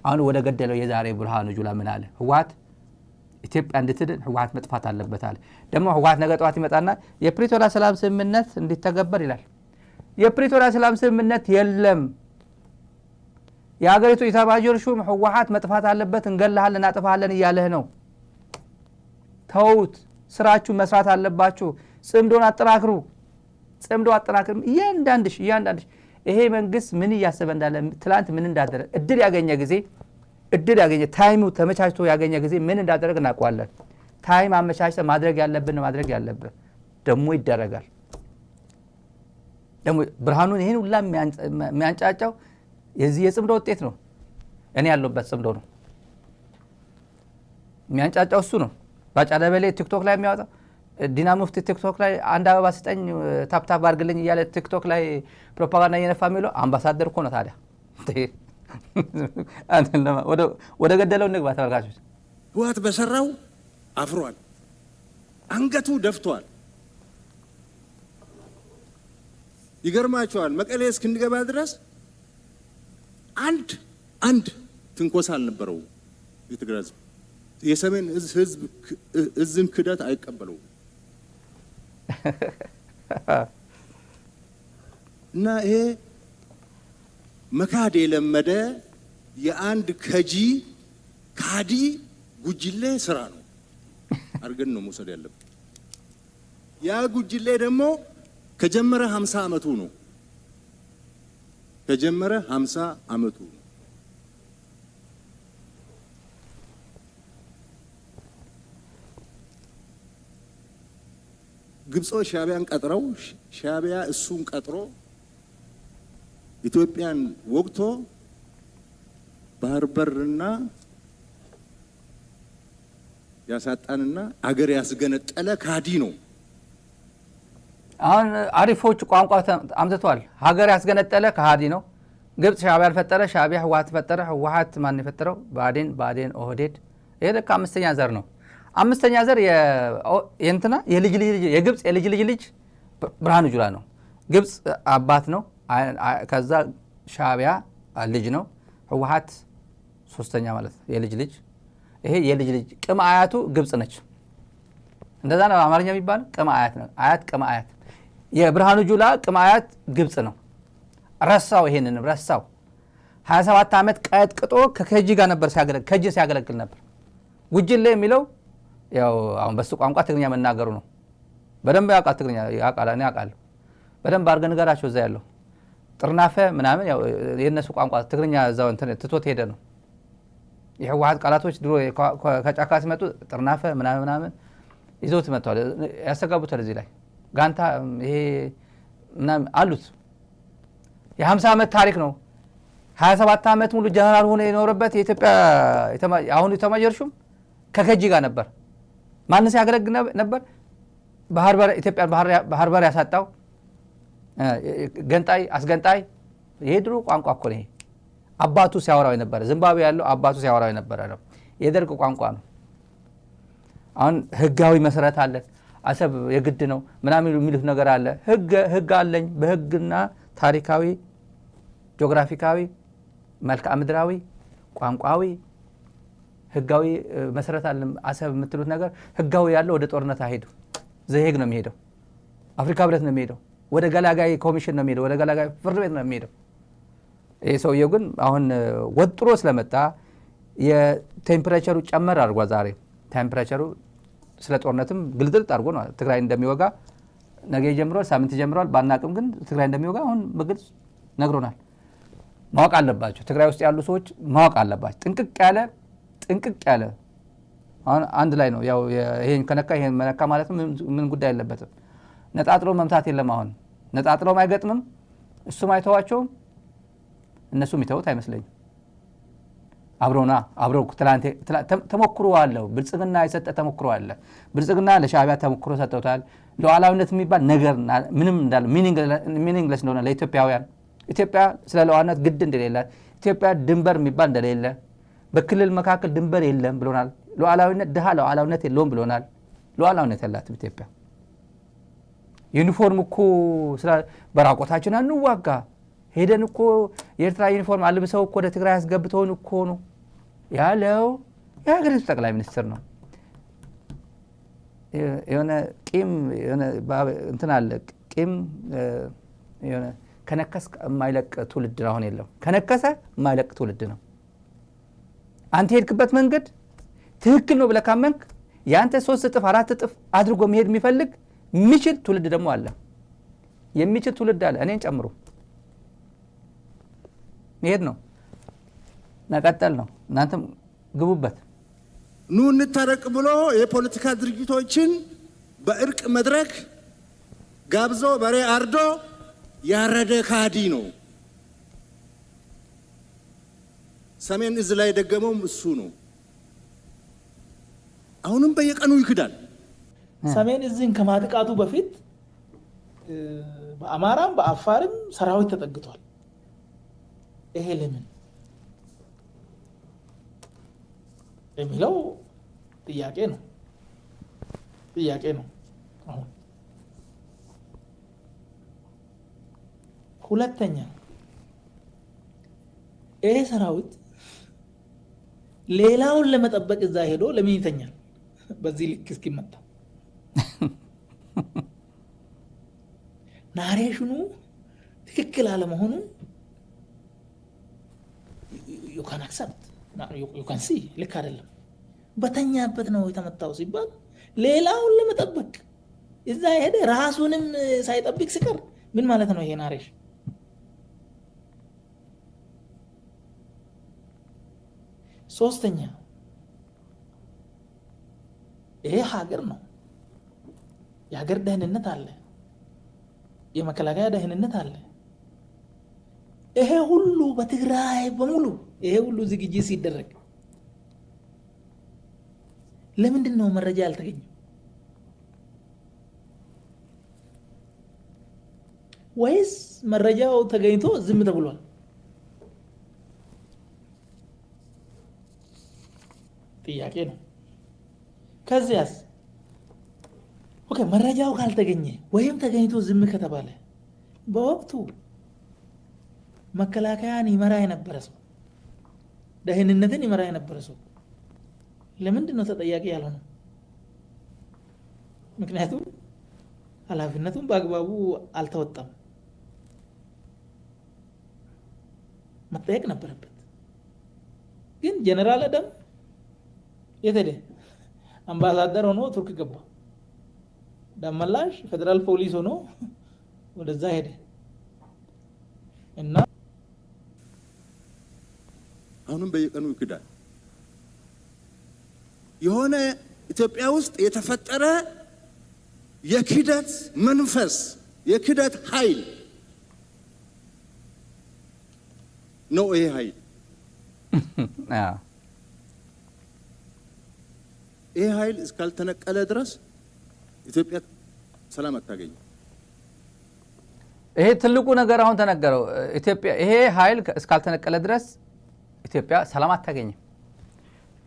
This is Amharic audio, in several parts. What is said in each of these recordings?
አሁን ወደ ገደለው የዛሬ ብርሃኑ ጁላ ምን አለ ህዋት ኢትዮጵያ እንድትድን ህዋት መጥፋት አለበት አለ ደግሞ ህዋት ነገ ጧት ይመጣና የፕሪቶሪያ ሰላም ስምምነት እንዲተገበር ይላል የፕሪቶሪያ ሰላም ስምምነት የለም የሀገሪቱ ኢታማዦር ሹም ህዋት መጥፋት አለበት እንገላለን እናጥፋለን ይያለህ ነው ተውት ስራችሁ መስራት አለባችሁ ጽምዶን አጠናክሩ እያንዳንድሽ ይሄ መንግስት ምን ያሰበ እንዳለ ትላንት ምን እንዳደረገ እድል ያገኘ ታይሙ ተመቻችቶ ያገኘ ጊዜ ምን እንዳደረገ እናውቃለን ታይም አመቻችተ ማድረግ ያለብን ደሞ ይደረጋል ደሞ ብርሃኑን ይሄን ሁላ የሚያንጫጫው የዚህ የጽምዶ ውጤት ነው እኔ ያለውበት ጽምዶ ነው የሚያንጫጫው እሱ ነው ባጫለበለ ቲክቶክ ላይ የሚያወጣው ዲና ሙፍቲ ቲክቶክ ላይ አንድ አበባ ስጠኝ ታፕታፕ አድርግልኝ እያለ ቲክቶክ ላይ ፕሮፓጋንዳ እየነፋ የሚለው አምባሳደር እኮ ነው ታዲያ ወደ ገደለው ንግባ ተመልካቾች ህወሓት በሰራው አፍሯል አንገቱ ደፍቷል ይገርማቸዋል መቀሌ እስክንገባ ድረስ አንድ ትንኮሳ አልነበረው የትግራይ የሰሜን ህዝብ እዝን ክደት አይቀበለው እና ይሄ መካድ የለመደ የአንድ ካዲ ጉጅሌ ስራ ነው አርገን ነው መውሰድ ያለብን ያ ጉጅሌ ደግሞ ከጀመረ 50 አመቱ ነው ግብጾች ሻቢያን ቀጥረው ሻቢያ እሱን ቀጥሮ ኢትዮጵያን ወግቶ ባህር በርና ያሳጣንና አገር ያስገነጠለ ካዲ ነው አሁን አሪፎች ቋንቋ አምጥቷል ሀገር ያስገነጠለ ካዲ ነው ግብጽ ሻቢያን ፈጠረ ሻቢያ ህወሓት ፈጠረ ህወሓት ማን የፈጠረው ባዴን ኦህዴድ ይሄ ለካ አምስተኛ ዘር ነው አምስተኛ ዘር የእንትና የግብጽ የልጅ ልጅ ብርሃኑ ጁላ ነው ግብጽ አባት ነው ከዛ ሻቢያ ልጅ ነው ህወሓት ሶስተኛ ማለት የልጅ ይሄ የልጅ ቅም አያቱ ግብጽ ነች እንደዛ ነው አማርኛ የሚባል ቅም አያት ነው ቅም አያት የብርሃኑ ጁላ ቅም አያት ግብጽ ነው ይሄንን ረሳው 27 አመት ቀጥቅጦ ከከጂ ጋር ነበር ሲያገለግል ነበር ጉጅሌ የሚለው ያው አሁን በሱ ቋንቋ ትግርኛ መናገሩ ነው በደንብ ያውቃል ትግርኛ ያውቃል በደንብ አርገ ንገራቸው እዛ ያለው ጥርናፈ ምናምን ያው የነሱ ቋንቋ ትግርኛ እዛው እንትን ትቶት ሄደ ነው የህወሓት ቃላቶች ድሮ ከጫካ ሲመጡ ጥርናፈ ምናምን ይዘውት መጥተዋል ያስተጋቡታል እዚህ ላይ ጋንታ ይሄ ምናምን አሉት የ50 አመት ታሪክ ነው 27 አመት ሙሉ ጀነራል ሆኖ የኖረበት የኢትዮጵያ አሁን የተማጀርሹም ከከጂ ጋር ነበር ማንስ ያገለግል ነበር ኢትዮጵያ ባህር በር ያሳጣው ገንጣይ አስገንጣይ የድሮ ቋንቋ እኮ ነው አባቱ ሲያወራው ነበር ዝምባብዌ ያለው አባቱ ሲያወራው ነበር ነው የደርቅ ቋንቋ ነው አሁን ህጋዊ መሰረት አለ አሰብ የግድ ነው ምናምን የሚሉት ነገር አለ ህግ አለኝ በህግና ታሪካዊ ጂኦግራፊካዊ መልክዓ ምድራዊ ቋንቋዊ ህጋዊ መሰረት አለ አሰብ የምትሉት ነገር ህጋዊ ያለው ወደ ጦርነት አይሄዱ ዘሄግ ነው የሚሄደው አፍሪካ ህብረት ነው የሚሄደው ወደ ገላጋይ ኮሚሽን ነው የሚሄደው ወደ ገላጋይ ፍርድ ቤት ነው የሚሄደው ይሄ ሰውየው ግን አሁን ወጥሮ ስለመጣ የቴምፕሬቸሩ ጨመር አድርጓ ዛሬ ቴምፕሬቸሩ ስለ ጦርነትም ግልጥልጥ አድርጎ ነው ትግራይ እንደሚወጋ ነገ ጀምሯል ሳምንት ጀምሯል ባናቅም ግን ትግራይ እንደሚወጋ አሁን በግልጽ ነግሮናል ማወቅ አለባቸው ትግራይ ውስጥ ያሉ ሰዎች ማወቅ አለባቸው ጥንቅቅ ያለ አሁን አንድ ላይ ነው ያው ይሄን ከነካ ይሄን መነካ ማለት ምን ጉዳይ የለበትም ነጣጥሎ መምታት የለም አሁን ነጣጥሎ ማይገጥምም እሱም አይተዋቸውም እነሱም ይተውት አይመስለኝም አብረው ትላንት ተሞክሮ አለው ብልጽግና የሰጠ ተሞክሮ አለ ብልጽግና ለሻቢያ ተሞክሮ ሰጥተውታል ለዋላውነት የሚባል ነገር ምንም እንዳለ ሚኒንግለስ እንደሆነ ለኢትዮጵያውያን ኢትዮጵያ ስለ ለዋነት ግድ እንደሌላት ኢትዮጵያ ድንበር የሚባል እንደሌለ በክልል መካከል ድንበር የለም ብሎናል ለዋላውነት ደሃ ለዋላውነት የለውም ብሎናል ለዋላውነት ያላትም ኢትዮጵያ ዩኒፎርም እኮ ስለ በራቆታችን አንዋጋ ሄደን እኮ የኤርትራ ዩኒፎርም አልብሰው እኮ ወደ ትግራይ ያስገብተውን እኮ ነው ያለው የሀገሪቱ ጠቅላይ ሚኒስትር ነው። የሆነ ቂም የሆነ እንትን አለ ቂም የሆነ ከነከስ የማይለቅ ትውልድ አሁን የለም። ከነከሰ የማይለቅ ትውልድ ነው። አንተ ሄድክበት መንገድ ትክክል ነው ብለህ ካመንክ ያንተ 3 እጥፍ 4 እጥፍ አድርጎ መሄድ የሚፈልግ የሚችል ትውልድ ደግሞ አለ። የሚችል ትውልድ አለ፣ እኔን ጨምሮ መሄድ ነው መቀጠል ነው። እናንተም ግቡበት። ኑ እንታረቅ ብሎ የፖለቲካ ድርጅቶችን በእርቅ መድረክ ጋብዞ በሬ አርዶ ያረደ ካዲ ነው። ሰሜን እዝ ላይ ደገመውም እሱ ነው። አሁንም በየቀኑ ይክዳል። ሰሜን እዝን ከማጥቃቱ በፊት በአማራም በአፋርም ሰራዊት ተጠግቷል። ይሄ ለምን የሚለው ጥያቄ ነው። አሁን ሁለተኛ ይሄ ሰራዊት ሌላውን ለመጠበቅ እዛ ሄዶ ለምን ይተኛል? በዚህ ልክ እስኪመጣ ናሬሽኑ ትክክል አለመሆኑ you can accept you can see ልክ አይደለም። በተኛበት ነው የተመታው ሲባል ሌላውን ለመጠበቅ እዛ ሄደ ራሱንም ሳይጠብቅ ሲቀር ምን ማለት ነው ይሄ ናሬሽ? ሶስተኛ ይሄ ሀገር ነው። የሀገር ደህንነት አለ፣ የመከላከያ ደህንነት አለ። ይሄ ሁሉ በትግራይ በሙሉ ይሄ ሁሉ ዝግጅት ሲደረግ ለምንድን ነው መረጃ ያልተገኘው? ወይስ መረጃው ተገኝቶ ዝም ተብሏል? ጥያቄ ነው። ከዚያስ ኦኬ መረጃው ካልተገኘ ወይም ተገኝቶ ዝም ከተባለ በወቅቱ መከላከያን ይመራ የነበረ ሰው ደህንነትን ይመራ የነበረ ሰው ለምንድን ነው ተጠያቂ ያልሆነው? ምክንያቱም ኃላፊነቱን በአግባቡ አልተወጣም። መጠየቅ ነበረበት። ግን ጀነራል አደም የት ሄደ? አምባሳደር ሆኖ ቱርክ ገባ። ደመላሽ ፌደራል ፖሊስ ሆኖ ወደዛ ሄደ እና አሁንም በየቀኑ ይክዳል። የሆነ ኢትዮጵያ ውስጥ የተፈጠረ የክደት መንፈስ የክደት ኃይል ነው። ይሄ ኃይል ይሄ ኃይል እስካልተነቀለ ድረስ ኢትዮጵያ ሰላም አታገኝም። ይሄ ትልቁ ነገር አሁን ተነገረው። ኢትዮጵያ ይሄ ኃይል እስካልተነቀለ ድረስ ኢትዮጵያ ሰላም አታገኝም።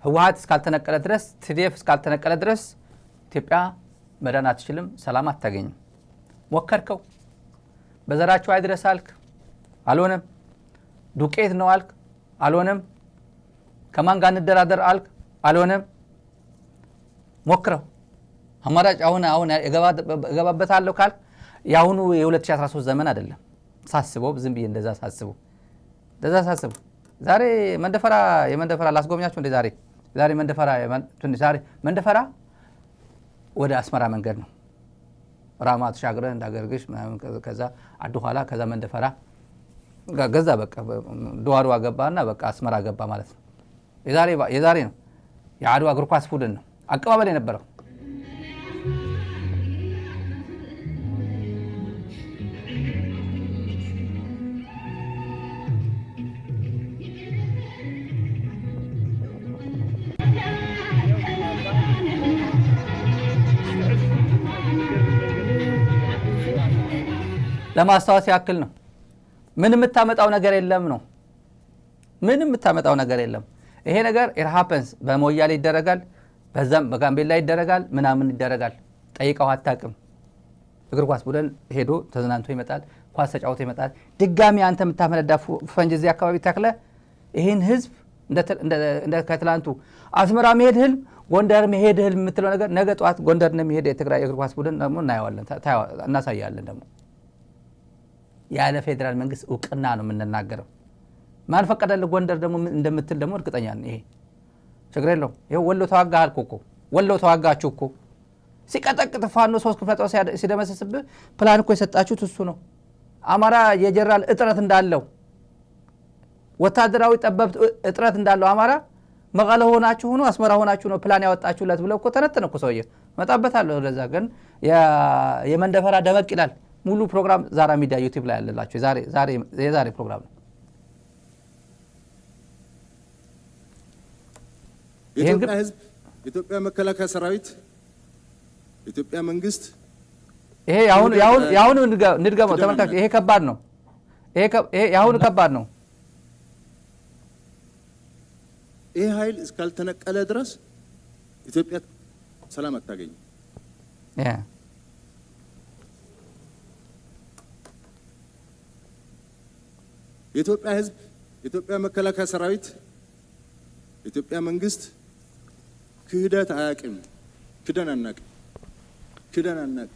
ህወሓት እስካልተነቀለ ድረስ TDF እስካልተነቀለ ድረስ ኢትዮጵያ መዳን አትችልም፣ ሰላም አታገኝም። ሞከርከው፣ በዘራቸው አይድረስ አልክ፣ አልሆነም። ዱቄት ነው አልክ፣ አልሆነም። ከማን ጋር እንደራደር አልክ፣ አልሆነም። ሞክረው። አማራጭ አሁን እገባበታለሁ ካልክ ያሁኑ የ2013 ዘመን አይደለም። ሳስበው ዝም ብዬ እንደዛ ሳስበው ዛሬ የመንደፈራ ላስጎብኛችሁ እንደ ዛሬ መንደፈራ ወደ አስመራ መንገድ ነው። ራማ ተሻግረን እንዳገርግሽ ከዛ አድኋላ ከዛ መንደፈራ ገዛ በቃ ዱዋሩ ገባና በቃ አስመራ ገባ ማለት ነው። የዛሬ ነው። የአድዋ እግር ኳስ ቡድን ነው አቀባበል የነበረው። ለማስታወስ ያክል ነው። ምን የምታመጣው ነገር የለም ነው። ምን የምታመጣው ነገር የለም። ይሄ ነገር it happens በሞያሌ ይደረጋል፣ በዛም በጋምቤላ ይደረጋል፣ ምናምን ይደረጋል። ጠይቀው አታውቅም። እግር ኳስ ቡድን ሄዶ ተዝናንቶ ይመጣል፣ ኳስ ተጫውቶ ይመጣል። ድጋሚ አንተ የምታፈነዳ ፈንጅ እዚህ አካባቢ ተክለ ይሄን ህዝብ እንደ ከትላንቱ አስመራ መሄድ ህልም ጎንደር መሄድ ህልም የምትለው ነገር ነገ ጧት ጎንደር እንደሚሄድ የትግራይ እግር ኳስ ቡድን ደግሞ እናየዋለን እናሳያለን። ደግሞ ያለ ፌዴራል መንግስት እውቅና ነው የምንናገረው። ማን ፈቀደልህ ጎንደር ደግሞ እንደምትል ደግሞ እርግጠኛ ነኝ። ይሄ ችግር የለውም። ይሄ ወሎ ተዋጋ አልኩ እኮ ወሎ ተዋጋችሁ እኮ ሲቀጠቅጥ ፋኖ 3 ክፍለ ጦር ሲደመስስብህ ፕላን እኮ የሰጣችሁት እሱ ነው። አማራ የጀነራል እጥረት እንዳለው ወታደራዊ ጠበብት እጥረት እንዳለው አማራ መቀለ ሆናችሁ ሆኖ አስመራ ሆናችሁ ነው ፕላን ያወጣችሁለት ብለው እኮ ተነተነ እኮ ሰውዬ መጣበታለሁ። ለዛ ግን የመንደፈራ ደመቅ ይላል። ሙሉ ፕሮግራም ዛራ ሚዲያ ዩቲዩብ ላይ ያለላችሁ የዛሬ ፕሮግራም ነው። የኢትዮጵያ ህዝብ፣ የኢትዮጵያ መከላከያ ሰራዊት፣ የኢትዮጵያ መንግስት ይሄ ያሁኑ ንድገመው ተመልካች። ይሄ ከባድ ነው። ይሄ ያሁኑ ከባድ ነው። ይሄ ኃይል እስካልተነቀለ ድረስ ኢትዮጵያ ሰላም አታገኝም። የኢትዮጵያ ህዝብ፣ የኢትዮጵያ መከላከያ ሰራዊት፣ የኢትዮጵያ መንግስት ክህደት አያውቅም። ክደን አናውቅም።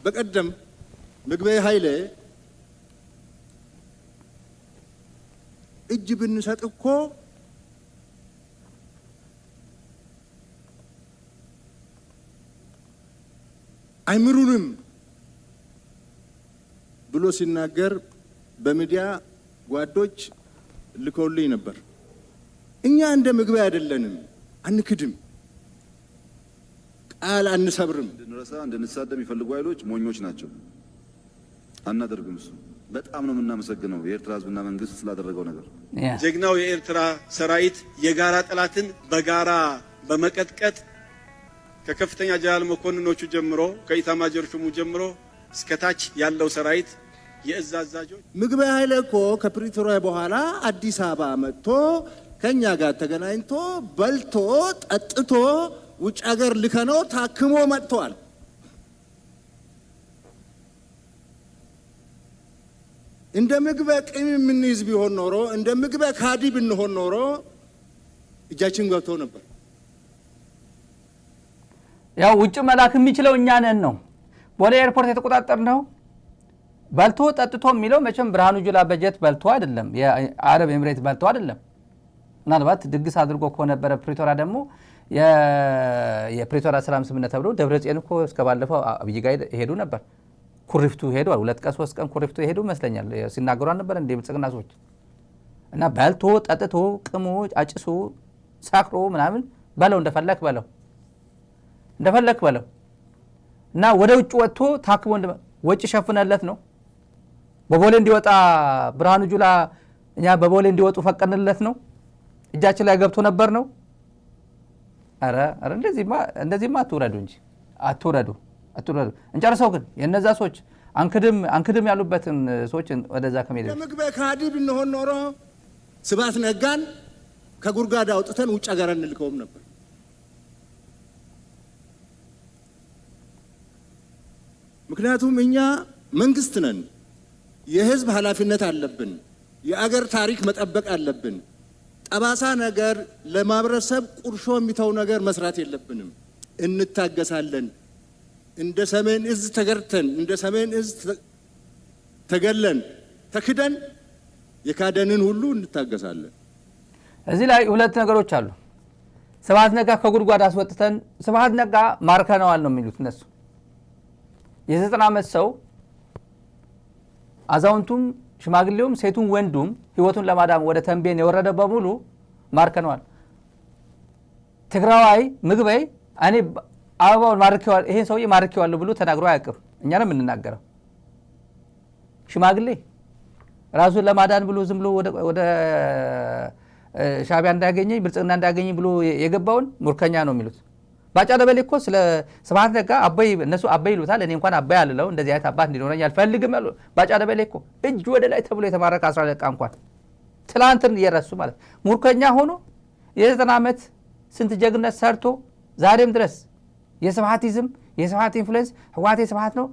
በቀደም ምግበይ ኃይሌ እጅ ብንሰጥ እኮ አይምሩንም ብሎ ሲናገር በሚዲያ ጓዶች ልከውልኝ ነበር። እኛ እንደ ምግበይ አይደለንም፣ አንክድም፣ ቃል አንሰብርም። እንድንረሳ እንድንሳደብ የሚፈልጉ ኃይሎች ሞኞች ናቸው። አናደርግም። እሱ በጣም ነው የምናመሰግነው የኤርትራ ህዝብና መንግስት ስላደረገው ነገር። ጀግናው የኤርትራ ሰራዊት የጋራ ጠላትን በጋራ በመቀጥቀጥ ከከፍተኛ ጀነራል መኮንኖቹ ጀምሮ ከኢታማጆር ሹሙ ጀምሮ እስከታች ያለው ሰራዊት የእዝ አዛዦች ምግበይ ኃይሌ እኮ ከፕሪቶሪያ በኋላ አዲስ አበባ መጥቶ ከኛ ጋር ተገናኝቶ በልቶ ጠጥቶ ውጭ ሀገር ልከነው ታክሞ መጥቷል። እንደ ምግበይ ቂም የምንይዝ ቢሆን ኖሮ እንደ ምግበይ ካዲ ብንሆን ኖሮ እጃችን ገብቶ ነበር። ያው ውጭ መላክ የሚችለው እኛ ነን ነው። ቦሌ ኤርፖርት የተቆጣጠር ነው በልቶ ጠጥቶ የሚለው መቼም ብርሃኑ ጁላ በጀት በልቶ አይደለም፣ የአረብ ኤምሬት በልቶ አይደለም። ምናልባት ድግስ አድርጎ ከነበረ ፕሪቶሪያ ደግሞ የፕሪቶሪያ ሰላም ስምምነት ተብሎ ደብረጽዮን እኮ እስከባለፈው አብይ ጋር ሄዱ ነበር። ኩሪፍቱ ሄዷል። 2 ቀን 3 ቀን ኩሪፍቱ ሄዱ መስለኛል። ሲናገሩ ነበር እንደ ብልጽግና ሰዎች እና በልቶ ጠጥቶ ቅሞ አጭሶ ሳክሮ ምናምን በለው እንደፈለክ በለው እና ወደ ውጭ ወጥቶ ታክሞ ወጪ ሸፍነለት ነው። በቦሌ እንዲወጣ ብርሃኑ ጁላ እኛ በቦሌ እንዲወጡ ፈቀድንለት ነው። እጃችን ላይ ገብቶ ነበር ነው። አረ እንደዚህማ አትውረዱ እንጂ አትውረዱ። እንጨርሰው ግን የነዛ ሰዎች አንክድም ያሉበትን ሰዎች ወደዛ ከመሄድ ምግበይ ካዲ ብንሆን ኖሮ ስብሐት ነጋን ከጉርጋዳ አውጥተን ውጭ ሀገር እንልከውም ነበር። ምክንያቱም እኛ መንግስት ነን። የህዝብ ኃላፊነት አለብን። የአገር ታሪክ መጠበቅ አለብን። ጠባሳ ነገር ለማህበረሰብ ቁርሾ የሚተው ነገር መስራት የለብንም። እንታገሳለን። እንደ ሰሜን እዝ ተገርተን እንደ ሰሜን እዝ ተገለን ተክደን የካደንን ሁሉ እንታገሳለን። እዚህ ላይ 2 ነገሮች አሉ። ስብሐት ነጋ ከጉድጓድ አስወጥተን ስብሐት ነጋ ማርከነዋል ነው የሚሉት እነሱ። የ90 ዓመት ሰው አዛውንቱም ሽማግሌውም ሴቱም ወንዱም ህይወቱን ለማዳን ወደ ተንቤን የወረደ በሙሉ ማርከነዋል። ትግራዋይ ምግበይ እኔ አበባውን ማርከዋል ይሄን ሰውዬ ማርከዋል ብሎ ተናግሮ አያውቅም። እኛ ነው የምንናገረው። ሽማግሌ ራሱን ለማዳን ብሎ ዝም ብሎ ወደ ሻዕቢያ እንዳያገኘኝ ብልጽግና እንዳያገኘኝ ብሎ የገባውን ሙርከኛ ነው የሚሉት። ባጫ ደበሌ እኮ ስለ ስብሐት ነጋ አባይ እነሱ አባይ ይሉታል። እኔ እንኳን አባይ አልለው እንደዚህ አይነት አባት እንዲኖረኝ አልፈልግም ያለው ባጫ ደበሌ እኮ እጅ ወደ ላይ ተብሎ የተማረከ 10 ደቂቃ እንኳን ትላንትን እየረሱ ማለት ሙርከኛ ሆኖ የ90 ዓመት ስንት ጀግነት ሰርቶ ዛሬም ድረስ የስብሐቲዝም የስብሐት ኢንፍሉዌንስ ህወሓት የስብሐት ነው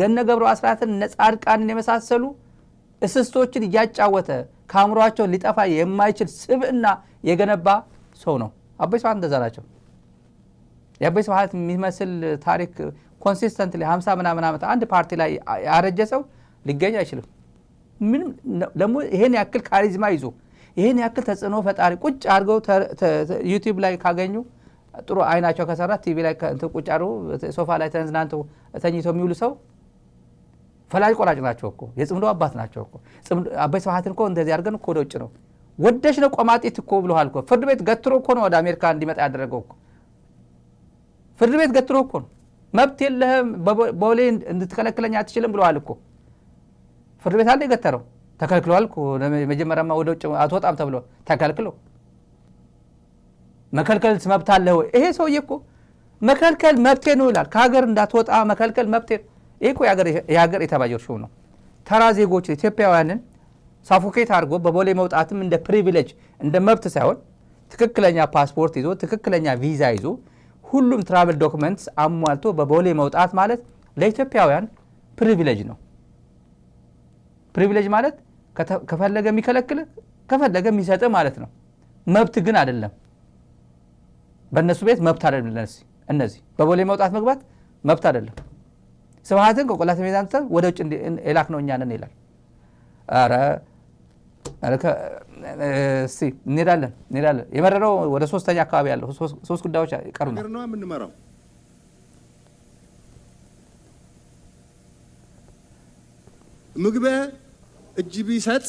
ገነ ገብሩ አስራትን ነጻድቃንን የመሳሰሉ እስስቶችን እያጫወተ ካምሯቸው ሊጠፋ የማይችል ስብዕና የገነባ ሰው ነው። አባይ ስብሐት እንደዛ ናቸው። የአባይ ስብሐት የሚመስል ታሪክ ኮንሲስተንትሊ 50 ምናምን ዓመት አንድ ፓርቲ ላይ ያረጀ ሰው ሊገኝ አይችልም። ምንም ደግሞ ይሄን ያክል ካሪዝማ ይዞ ይሄን ያክል ተጽዕኖ ፈጣሪ ቁጭ አድርገው ዩቲዩብ ላይ ካገኙ ጥሩ አይናቸው ከሰራ ቲቪ ላይ ቁጭ አድርገው ሶፋ ላይ ተዝናንተው ተኝተው የሚውሉ ሰው ፈላጭ ቆራጭ ናቸው እኮ የጽምዶ አባት ናቸው እኮ። አባይ ስብሐትን እኮ እንደዚህ አድርገን እኮ ወደ ውጭ ነው ወደሽ ነው ቆማጤት እኮ ብለዋል እኮ። ፍርድ ቤት ገትሮ እኮ ነው ወደ አሜሪካ እንዲመጣ ያደረገው እኮ። ፍርድ ቤት ገትሮ እኮ ነው። መብት የለህም በቦሌ እንድትከለክለኝ አትችልም ብለዋል እኮ። ፍርድ ቤት አለ የገተረው ተከልክሏል እኮ። መጀመሪያማ ወደ ውጭ አትወጣም ተብሎ ተከልክሎ መከልከል መብት አለ ወይ? ይሄ ሰውዬ እኮ መከልከል መብቴ ነው ይላል። ከሀገር እንዳትወጣ መከልከል መብቴ። ይሄ እኮ የሀገር የተባጀር ሹም ነው። ተራ ዜጎች ኢትዮጵያውያንን ሳፎኬት አድርጎ በቦሌ መውጣትም እንደ ፕሪቪሌጅ እንደ መብት ሳይሆን ትክክለኛ ፓስፖርት ይዞ ትክክለኛ ቪዛ ይዞ ሁሉም ትራቨል ዶክመንትስ አሟልቶ በቦሌ መውጣት ማለት ለኢትዮጵያውያን ፕሪቪሌጅ ነው። ፕሪቪሌጅ ማለት ከፈለገ የሚከለክል ከፈለገ የሚሰጥ ማለት ነው። መብት ግን አይደለም። በእነሱ ቤት መብት አይደለም። እነዚህ በቦሌ መውጣት መግባት መብት አይደለም። ስብሐትን ከቆላተ ሜዳ አንስተን ወደ ውጭ የላክ ነው እኛ ነን ይላል። ኧረ እስቲ እንሄዳለን። የመረረው ወደ ሶስተኛ አካባቢ ያለው ሶስት ጉዳዮች ይቀሩና ነው የምንመራው። ምግበ እጅ ቢሰጥ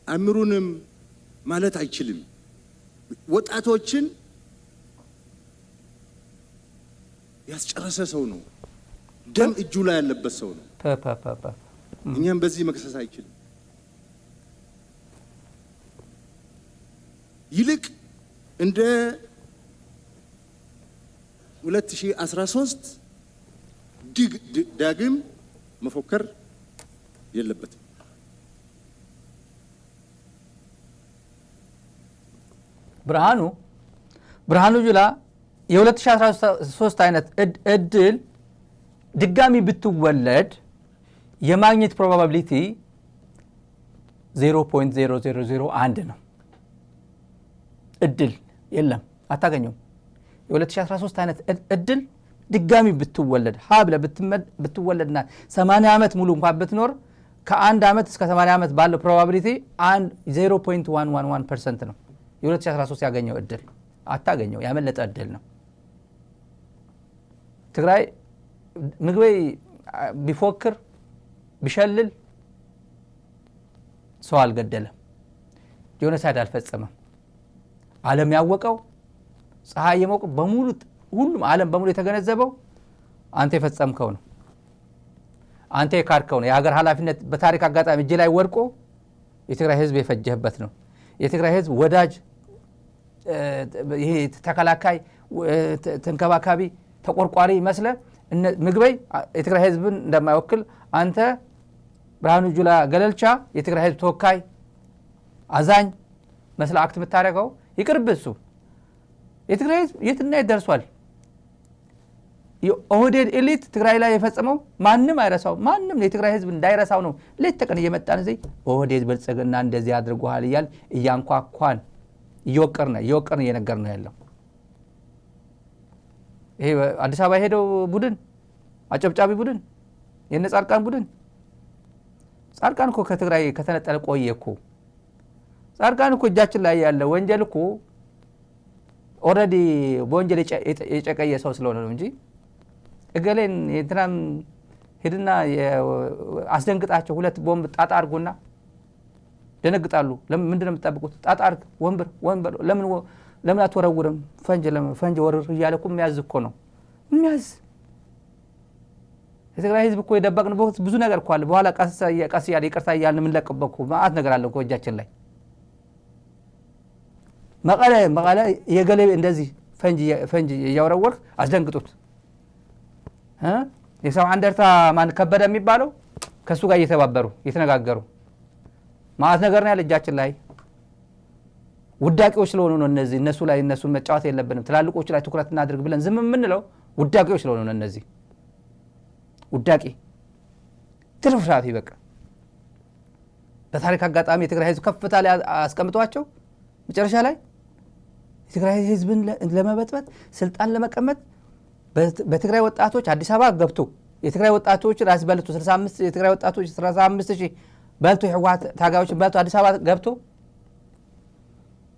አእምሩንም ማለት አይችልም። ወጣቶችን ያስጨረሰ ሰው ነው። ደም እጁ ላይ ያለበት ሰው ነው። እኛም በዚህ መክሰስ አይችልም። ይልቅ እንደ 2013 ዳግም መፎከር የለበትም። ብርሃኑ ጁላ የ2013 አይነት እድል ድጋሚ ብትወለድ የማግኘት ፕሮባቢሊቲ 0.0001 ነው። እድል የለም፣ አታገኘውም። የ2013 አይነት እድል ድጋሚ ብትወለድ ሀብለ ብትወለድና 80 ዓመት ሙሉ እንኳን ብትኖር ከ1 ዓመት እስከ 80 ዓመት ባለው ፕሮባቢሊቲ 0.111% ነው። የ2013 ያገኘው እድል አታገኘው፣ ያመለጠ እድል ነው። ትግራይ ምግበይ ቢፎክር ቢሸልል ሰው አልገደለም፣ ጄኖሳይድ አልፈጸመም። ዓለም ያወቀው ፀሐይ የሞቀው በሙሉ ሁሉም ዓለም በሙሉ የተገነዘበው አንተ የፈጸምከው ነው፣ አንተ የካድከው ነው። የሀገር ኃላፊነት በታሪክ አጋጣሚ እጅ ላይ ወድቆ የትግራይ ህዝብ የፈጀህበት ነው። የትግራይ ህዝብ ወዳጅ፣ ይሄ ተከላካይ፣ ተንከባካቢ፣ ተቆርቋሪ መስለ ምግበይ የትግራይ ህዝብን እንደማይወክል አንተ ብርሃኑ ጁላ ገለልቻ የትግራይ ህዝብ ተወካይ አዛኝ መስለ አክት የምታደርገው ይቅርብህ። እሱ የትግራይ ህዝብ የትና የት ደርሷል? የኦህዴድ ኤሊት ትግራይ ላይ የፈጸመው ማንም አይረሳው፣ ማንም የትግራይ ህዝብ እንዳይረሳው ነው ሌት ተቀን እየመጣን እዚህ ኦህዴድ ብልጽግና እንደዚህ አድርጓል እያል እያንኳኳን እየወቀርን እየነገር ነው ያለው። ይሄ አዲስ አበባ የሄደው ቡድን አጨብጫቢ ቡድን የነ ጻድቃን ቡድን ጻድቃን እኮ ከትግራይ ከተነጠለ ቆየ እኮ። ጻድቃን እኮ እጃችን ላይ ያለ ወንጀል እኮ ኦልሬዲ በወንጀል የጨቀየ ሰው ስለሆነ ነው እንጂ እገሌን እንትናም ሄድና አስደንግጣቸው 2 ቦምብ ጣጣ አርጉና ደነግጣሉ። ምንድነው የምትጠብቁት? ጣጣ አርግ፣ ወንበር ለምን አትወረውርም? ፈንጅ ወርር እያለ እኮ የሚያዝ እኮ ነው የሚያዝ። የትግራይ ህዝብ እኮ የደበቅንበት ብዙ ነገር እኮ አለ። በኋላ ቀስ እያለ ይቅርታ እያልን የምንለቅበት እኮ መዓት ነገር አለ እኮ እጃችን ላይ። መቀለ የገሌ እንደዚህ ፈንጅ እያወረወርክ አስደንግጡት። የሰው አንደርታ ማን ከበደ የሚባለው ከሱ ጋር እየተባበሩ እየተነጋገሩ መዓት ነገር ነው ያለ እጃችን ላይ። ውዳቂዎች ስለሆኑ ነው እነዚህ። እነሱ ላይ እነሱን መጫወት የለብንም። ትላልቆች ላይ ትኩረት እናድርግ ብለን ዝም የምንለው ውዳቂዎች ስለሆኑ ነው እነዚህ። ውዳቂ ትርፍራፊ በቃ በታሪክ አጋጣሚ የትግራይ ህዝብ ከፍታ ላይ አስቀምጧቸው መጨረሻ ላይ የትግራይ ህዝብን ለመበጥበጥ ስልጣን ለመቀመጥ በትግራይ ወጣቶች አዲስ አበባ ገብቶ የትግራይ ወጣቶች ራስ በልቶ 65 የትግራይ ወጣቶች 15000 በልቶ የህወሓት ታጋዮች በልቶ አዲስ አበባ ገብቶ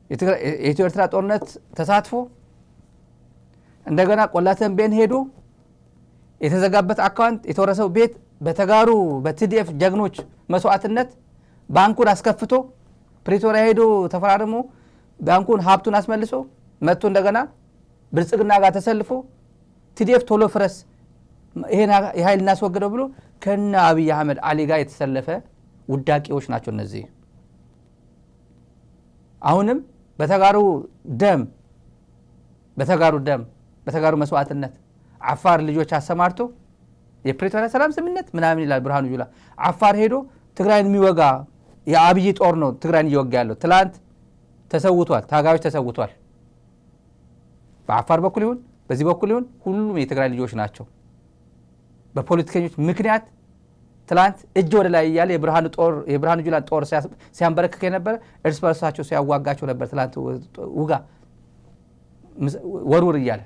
የኢትዮ ኤርትራ ጦርነት ተሳትፎ እንደገና ቆላተንቤን ሄዶ የተዘጋበት አካውንት የተወረሰው ቤት በተጋሩ በቲዲኤፍ ጀግኖች መስዋዕትነት ባንኩን አስከፍቶ ፕሪቶሪያ ሄዶ ተፈራርሞ ባንኩን ሀብቱን አስመልሶ መጥቶ እንደገና ብልጽግና ጋር ተሰልፎ ቲዲኤፍ ቶሎ ፍረስ ይሄን የኃይል እናስወግደው ብሎ ከነ አብይ አህመድ አሊ ጋር የተሰለፈ ውዳቂዎች ናቸው እነዚህ። አሁንም በተጋሩ በተጋሩ መስዋዕትነት አፋር ልጆች አሰማርቶ የፕሪቶሪያ ሰላም ስምምነት ምናምን ይላል ብርሃኑ ጁላ። አፋር ሄዶ ትግራይን የሚወጋ የአብይ ጦር ነው ትግራይን እየወጋ ያለው። ትላንት ተሰውቷል፣ ታጋዮች ተሰውቷል። በአፋር በኩል ይሁን በዚህ በኩል ይሁን ሁሉም የትግራይ ልጆች ናቸው። በፖለቲከኞች ምክንያት ትላንት እጅ ወደ ላይ እያለ የብርሃኑ ጁላ ጦር ሲያንበረክክ የነበረ እርስ በርሳቸው ሲያዋጋቸው ነበር። ትላንት ውጋ ወርውር እያለ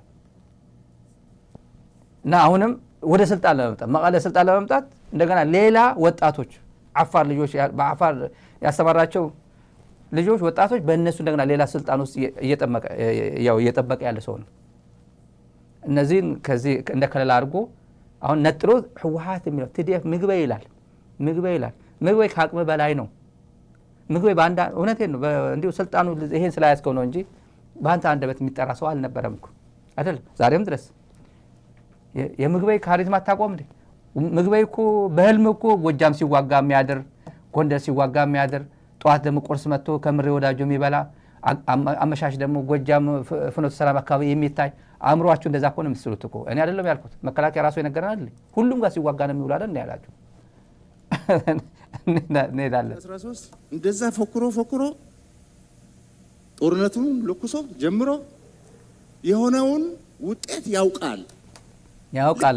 እና አሁንም ወደ ስልጣን ለመምጣት መቀለ ስልጣን ለመምጣት እንደገና ሌላ ወጣቶች አፋር ልጆች በአፋር ያስተማራቸው ልጆች ወጣቶች በእነሱ እንደገና ሌላ ስልጣን ውስጥ እየጠበቀ ያለ ሰው ነው። እነዚህን ከዚህ እንደ ከለላ አድርጎ አሁን ነጥሎ ህወሓት የሚለው ቲዲኤፍ ምግበይ ይላል። ምግበይ ከአቅም በላይ ነው። ምግበይ በአንድ እውነቴን ነው እንዲሁ ስልጣኑ ይሄን ስላያስከው ነው እንጂ በአንተ አንደበት የሚጠራ ሰው አልነበረም እኮ አይደል? ዛሬም ድረስ የምግበይ ካሪዝማ አታቆም እንዴ? ምግበይ እኮ በህልም እኮ ጎጃም ሲዋጋ የሚያድር ጎንደር ሲዋጋ የሚያድር ጠዋት ደግሞ ቁርስ መጥቶ ከምሬ ወዳጆ የሚበላ አመሻሽ ደግሞ ጎጃም ፍኖተ ሰላም አካባቢ የሚታይ አእምሯችሁ እንደዛ እኮ ነው የምትስሉት እኮ። እኔ አይደለም ያልኩት፣ መከላከያ ራሱ የነገረን አይደል? ሁሉም ጋር ሲዋጋ ነው የሚውል አይደል ያላችሁ። እንሄዳለን 13 እንደዛ ፎክሮ ጦርነቱን ለኩሶ ጀምሮ የሆነውን ውጤት ያውቃል።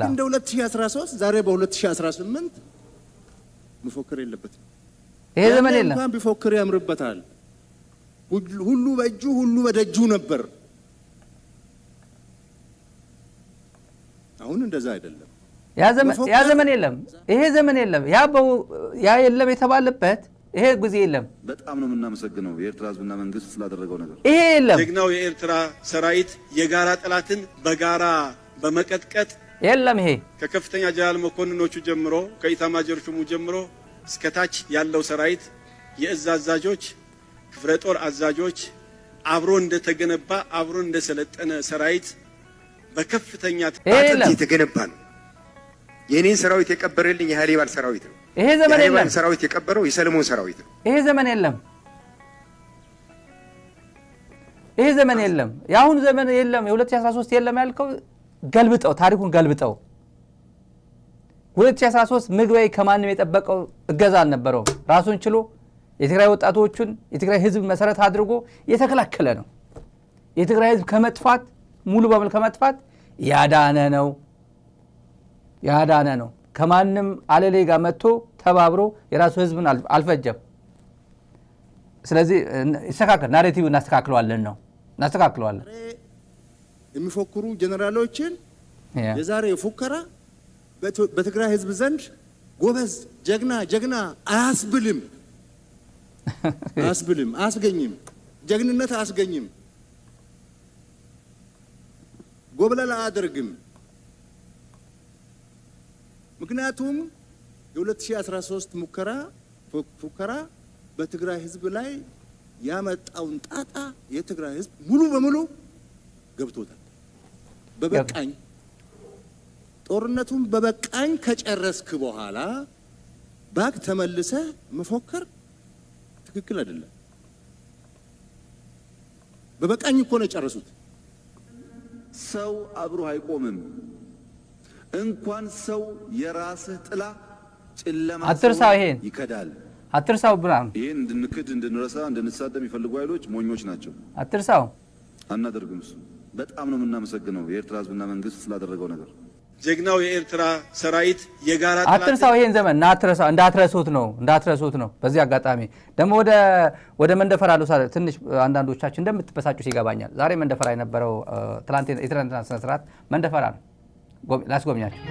እንደ 2013 ዛሬ በ2018 መፎከር የለበትም። ይሄ ዘመን የለም። እንኳን ቢፎክር ያምርበታል። ሁሉ በእጁ ሁሉ በደጁ ነበር። አሁን እንደዛ አይደለም። ያ ዘመን የለም። ይሄ ዘመን የለም። ያ የለም የተባለበት ይሄ ጊዜ የለም። በጣም ነው የምናመሰግነው የኤርትራ ህዝብና መንግስት ስላደረገው ነገር። ይሄ የለም። ጀግናው የኤርትራ ሰራዊት የጋራ ጠላትን በጋራ በመቀጥቀጥ የለም። ይሄ ከከፍተኛ ጀነራል መኮንኖቹ ጀምሮ ከኢታማጆር ሹሙ ጀምሮ እስከታች ያለው ሰራዊት የእዝ አዛዦች፣ ክፍለ ጦር አዛዦች አብሮ እንደተገነባ አብሮ እንደሰለጠነ ሰራዊት በከፍተኛ አጥንት የተገነባ ነው። የኔን ሰራዊት የቀበረልኝ የሃሊባል ሰራዊት ነው። ይሄ ዘመን የለም። የሃሊባል ሰራዊት የቀበረው የሰለሞን ሰራዊት ነው። ይሄ ዘመን የለም። ይሄ ዘመን የለም። የአሁኑ ዘመን የለም። የ2013 የለም ያልከው ገልብጠው፣ ታሪኩን ገልብጠው። 2013 ምግበይ ከማንም የጠበቀው እገዛ አልነበረው። ራሱን ችሎ የትግራይ ወጣቶቹን የትግራይ ህዝብ መሰረት አድርጎ የተከላከለ ነው። የትግራይ ህዝብ ከመጥፋት ሙሉ በሙሉ ከመጥፋት ያዳነ ነው። ከማንም አለሌ ጋር መጥቶ ተባብሮ የራሱ ህዝብን አልፈጀም። ስለዚህ ይስተካከል፣ ናሬቲቭ እናስተካክለዋለን። የሚፎክሩ ጀነራሎችን የዛሬ ፉከራ በትግራይ ህዝብ ዘንድ ጎበዝ ጀግና አያስብልም፣ አያስገኝም፣ ጀግንነት አያስገኝም፣ ጎብለል አያደርግም። ምክንያቱም የ2013 ፉከራ በትግራይ ህዝብ ላይ ያመጣውን ጣጣ የትግራይ ህዝብ ሙሉ በሙሉ ገብቶታል። በበቃኝ ጦርነቱን በበቃኝ ከጨረስክ በኋላ ባክ ተመልሰ መፎከር ትክክል አይደለም። በበቃኝ እኮ ነው የጨረሱት። ሰው አብሮ አይቆምም። እንኳን ሰው የራስህ ጥላ ጨለማ አትርሳው። ይሄን ይከዳል። አትርሳው ብራም። ይሄን እንድንክድ፣ እንድንረሳ፣ እንድንሳደብ የሚፈልጉ ኃይሎች ሞኞች ናቸው። አትርሳው። አናደርግም። እሱ በጣም ነው የምናመሰግነው የኤርትራ ህዝብና መንግስት ስላደረገው ነገር። ጀግናው የኤርትራ ሰራዊት የጋራ አትርሳው ይሄን ዘመን እንዳትረሱት ነው። በዚህ አጋጣሚ ደግሞ ወደ መንደፈራ ትንሽ አንዳንዶቻችን እንደምትበሳጩ ይገባኛል። ዛሬ መንደፈራ የነበረው የትናንትና ስነ ስርዓት መንደፈራ ነው። ላስጎብኛችሁ።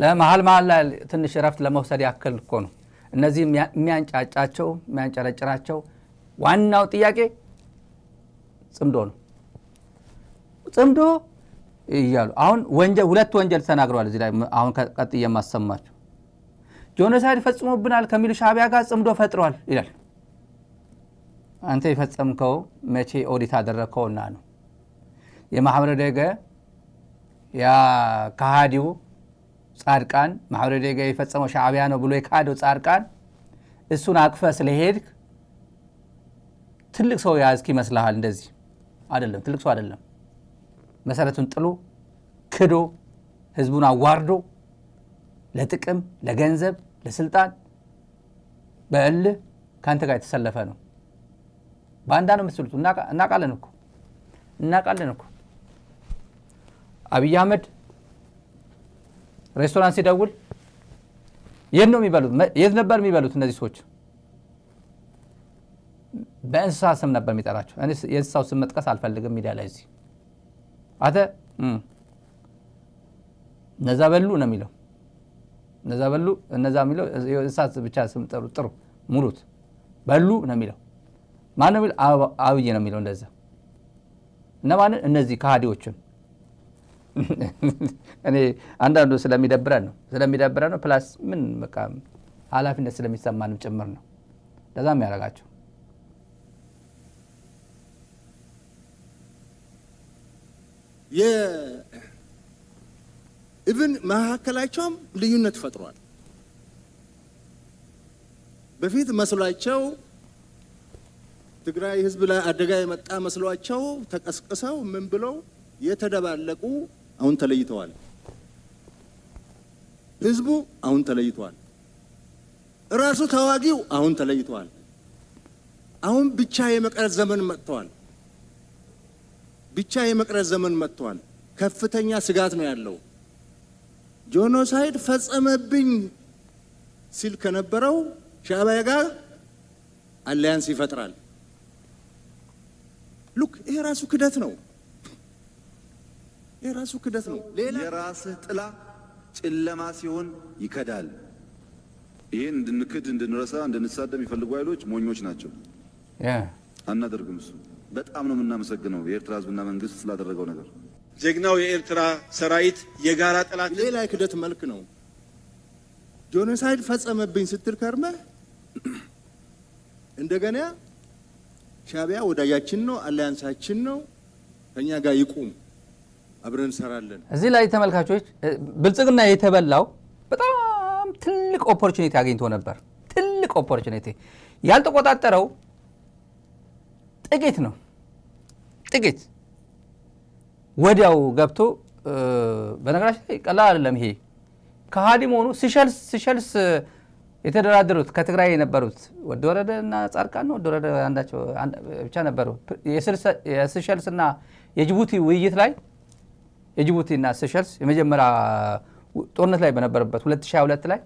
ለመሃል ላይ ትንሽ ረፍት ለመውሰድ ያክል እኮ ነው። እነዚህ የሚያንጨረጭራቸው ዋናው ጥያቄ ጽምዶ ነው። ጽምዶ እያሉ አሁን ሁለት ወንጀል ተናግረዋል። እዚህ ላይ አሁን ቀጥዬ የማሰማቸው ጄኖሳይድ ፈጽሞብናል ከሚሉ ሻዕቢያ ጋር ጽምዶ ፈጥረዋል ይላል። አንተ የፈጸምከው መቼ ኦዲት አደረግከውና ነው? የማህበረ ደገ ያ ከሃዲው ጻድቃን ማህበረ ደገ የፈጸመው ሻዕቢያ ነው ብሎ የካደው ጻድቃን እሱን አቅፈ ስለሄድክ ትልቅ ሰው ያዝክ ይመስልሃል? እንደዚህ አይደለም። ትልቅ ሰው አይደለም። መሰረቱን ጥሎ ክዶ ህዝቡን አዋርዶ ለጥቅም፣ ለገንዘብ፣ ለስልጣን በእልህ ካንተ ጋር የተሰለፈ ነው። ባንዳ ነው መስሉት። እናቃለን እኮ አብይ አህመድ ሬስቶራንት ሲደውል የት ነው የሚበሉት? የት ነበር የሚበሉት? እነዚህ ሰዎች በእንስሳ ስም ነበር የሚጠራቸው። እኔ የእንስሳው ስም መጥቀስ አልፈልግም ሚዲያ ላይ። እዚህ አተ እነዛ በሉ ነው የሚለው። እነዛ የሚለው የእንስሳት ብቻ ስም ጥሩ ሙሉት በሉ ነው የሚለው። ማን ነው የሚለው? አብይ ነው የሚለው። እንደዛ እና ማንን? እነዚህ ከሃዲዎችን እኔ አንዳንዱ ስለሚደብረን ነው ፕላስ ምን በቃ ኃላፊነት ስለሚሰማንም ጭምር ነው ለዛም ያደርጋቸው። ኢቭን መካከላቸውም ልዩነት ፈጥሯል። በፊት መስሏቸው ትግራይ ህዝብ ላይ አደጋ የመጣ መስሏቸው ተቀስቅሰው ምን ብለው የተደባለቁ አሁን ተለይተዋል። ህዝቡ አሁን ተለይቷል። ራሱ ተዋጊው አሁን ተለይቷል። አሁን ብቻ የመቅረት ዘመን መጥቷል። ከፍተኛ ስጋት ነው ያለው። ጄኖሳይድ ፈጸመብኝ ሲል ከነበረው ሻዕቢያ ጋር አሊያንስ ይፈጥራል። ሉክ ይሄ ራሱ ክደት ነው። የራስህ ጥላ ጨለማ ሲሆን ይከዳል። ይሄን እንድንክድ፣ እንድንረሳ፣ እንድንሳደብ የሚፈልጉ ኃይሎች ሞኞች ናቸው። አናደርግም። እሱ በጣም ነው የምናመሰግነው የኤርትራ ህዝብና መንግስት ስላደረገው ነገር። ጀግናው የኤርትራ ሰራዊት የጋራ ጠላት ሌላ ክደት መልክ ነው። ጄኖሳይድ ፈጸመብኝ ስትል ከርመህ እንደገና ሻዕቢያ ወዳጃችን ነው፣ አሊያንሳችን ነው፣ ከኛ ጋር ይቁም፣ አብረን እንሰራለን። እዚህ ላይ ተመልካቾች ብልጽግና የተበላው በጣም ትልቅ ኦፖርቹኒቲ አግኝቶ ነበር። ትልቅ ኦፖርቹኒቲ ያልተቆጣጠረው ጥቂት ነው። ጥቂት ወዲያው ገብቶ በነገራችን ላይ ቀላል አይደለም። ይሄ ከሃዲ መሆኑ ሲሸልስ የተደራደሩት ከትግራይ የነበሩት ወደ ወረደና ጻድቃን ነው ወደ ወረደ አንዳቸው ብቻ ነበሩ። የሲሸልስና የጅቡቲ ውይይት ላይ የጅቡቲና ሲሸልስ የመጀመሪያ ጦርነት ላይ በነበረበት 2022 ላይ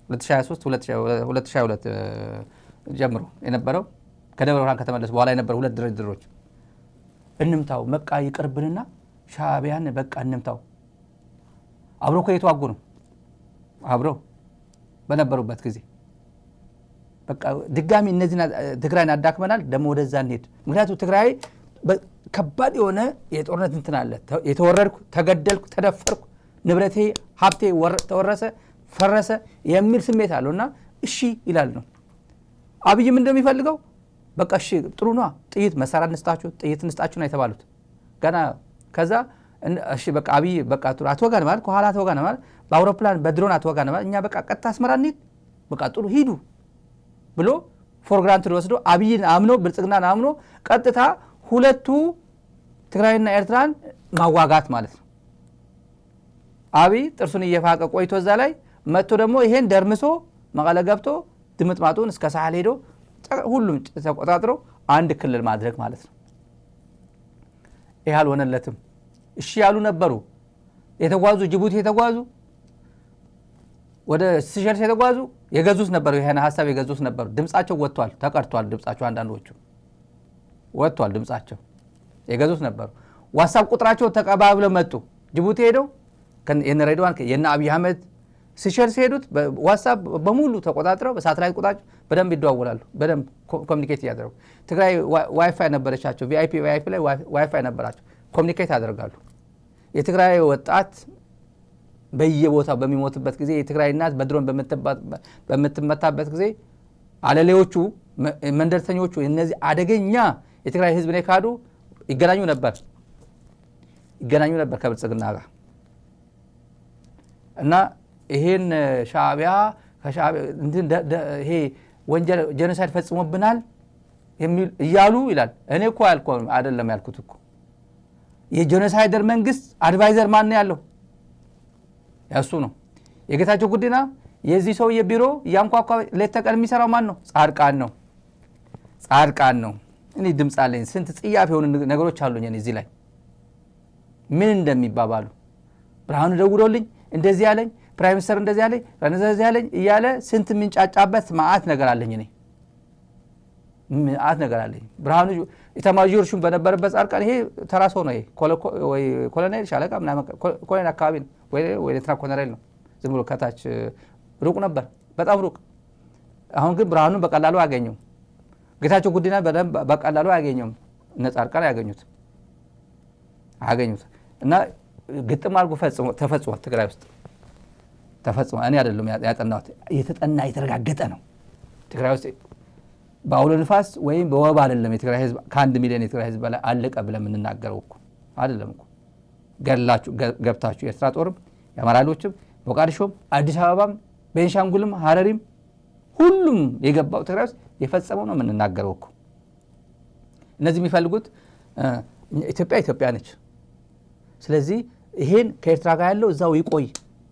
2022 ጀምሮ የነበረው ከደብረ ብርሃን ከተመለሱ በኋላ የነበሩ ሁለት ድርድሮች እንምታው በቃ ይቅርብንና ሻዕቢያን በቃ እንምታው። አብረው የተዋጉ ነው። አብረው በነበሩበት ጊዜ በቃ ድጋሚ እነዚህ ትግራይን አዳክመናል ደግሞ ወደዛ እንሄድ። ምክንያቱም ትግራይ ከባድ የሆነ የጦርነት እንትን አለ። የተወረድኩ፣ ተገደልኩ፣ ተደፈርኩ፣ ንብረቴ ሀብቴ ተወረሰ፣ ፈረሰ የሚል ስሜት አለውና እሺ ይላል ነው። አብይም እንደሚፈልገው በቃ እሺ ጥሩ ነው ጥይት መሳሪያ እንስጣችሁ ጥይት እንስጣችሁ ነው የተባሉት ገና ከዛ እሺ በቃ አብይ በቃ ጥሩ አትወጋን ማለት ከኋላ አትወጋን ማለት በአውሮፕላን በድሮን አትወጋን ማለት እኛ በቃ ቀጥታ አስመራ እንሂድ በቃ ጥሩ ሂዱ ብሎ ፎር ግራንትድ ወስዶ አብይን አምኖ ብልጽግናን አምኖ ቀጥታ ሁለቱ ትግራይና ኤርትራን ማዋጋት ማለት ነው። አብይ ጥርሱን እየፋቀ ቆይቶ እዛ ላይ መጥቶ ደግሞ ይሄን ደርምሶ መቀለ ገብቶ ድምጥማጡን እስከ ሳህል ሄዶ ሁሉም ተቆጣጥሮ አንድ ክልል ማድረግ ማለት ነው። ይሄ አልሆነለትም። እሺ ያሉ ነበሩ የተጓዙ ጅቡቲ የተጓዙ ወደ ሲሸልስ የተጓዙ የገዙት ነበሩ ይሄን ሐሳብ የገዙት ነበሩ። ድምጻቸው ወጥቷል ተቀርቷል። ድምጻቸው አንዳንዶቹ ወጥቷል ድምጻቸው የገዙት ነበሩ። ዋትስአፕ ቁጥራቸው ተቀባብለው መጡ። ጅቡቲ ሄደው የነ ሬድዋን የነ አብይ አህመድ ሲሸልስ ሄዱት ዋትስአፕ በሙሉ ተቆጣጥረው በሳተላይት ቁጥራቸው በደንብ ይደዋወላሉ። በደንብ ኮሙኒኬት ያደርጋሉ። ትግራይ ዋይፋይ ነበረቻቸው ቪአይፒ ላይ ዋይፋይ ነበራቸው ኮሙኒኬት ያደርጋሉ። የትግራይ ወጣት በየቦታው በሚሞትበት ጊዜ የትግራይ እናት በድሮን በምትመታበት ጊዜ አለሌዎቹ መንደርተኞቹ እነዚህ አደገኛ የትግራይ ህዝብ ላይ ካዱ ይገናኙ ነበር ከብልጽግና ጋር እና ይሄን ሻዕቢያ ይሄ ወንጀል ጄኖሳይድ ፈጽሞብናል የሚል እያሉ ይላል። እኔ እኮ አይደለም ያልኩት እኮ የጄኖሳይደር መንግስት አድቫይዘር ማን ነው ያለው? ያሱ ነው የጌታቸው ጉዲና። የዚህ ሰው የቢሮ ያንኳኳ ለተቀል የሚሰራው ማን ነው? ጻድቃን ነው። እኔ ድምጽ አለኝ ስንት ጽያፍ የሆኑ ነገሮች አሉኝ እዚህ ላይ ምን እንደሚባባሉ ብርሃኑ ደውሎልኝ እንደዚህ ያለኝ ፕራይም ሚኒስተር እንደዚህ ያለኝ ረነዘዝ ያለኝ እያለ ስንት ምንጫጫበት ማአት ነገር አለኝ እኔ ማአት ነገር አለኝ። ብርሃኑ ኢታማዦር ሹም በነበረበት ጻድቃን ይሄ ተራሶ ነው። ይሄ ኮሎኔል ሻለቃ ምናምን ኮሎኔል አካባቢ ነው ወይ ለትራ ኮሎኔል ነው። ዝም ብሎ ከታች ሩቅ ነበር በጣም ሩቅ። አሁን ግን ብርሃኑ በቀላሉ አገኘው። ጌታቸው ጉዲና በቀላሉ አገኘው። እነ ጻድቃን ያገኙት እና ግጥም አድርጎ ተፈጽሟል። ትግራይ ውስጥ ተፈጽሟል። እኔ አይደለም ያጠናሁት የተጠና የተረጋገጠ ነው። ትግራይ ውስጥ በአውሎ ንፋስ ወይም በወባ አይደለም የትግራይ ህዝብ ከ1 ሚሊዮን የትግራይ ህዝብ በላይ አለቀ ብለን የምንናገረው እኮ አይደለም እኮ ገላችሁ ገብታችሁ ኤርትራ ጦርም የአማራ ኃይሎችም ሞቃዲሾም አዲስ አበባም ቤንሻንጉልም ሀረሪም ሁሉም የገባው ትግራይ ውስጥ የፈጸመው ነው የምንናገረው እኮ። እነዚህ የሚፈልጉት ኢትዮጵያ ነች። ስለዚህ ይሄን ከኤርትራ ጋር ያለው እዛው ይቆይ።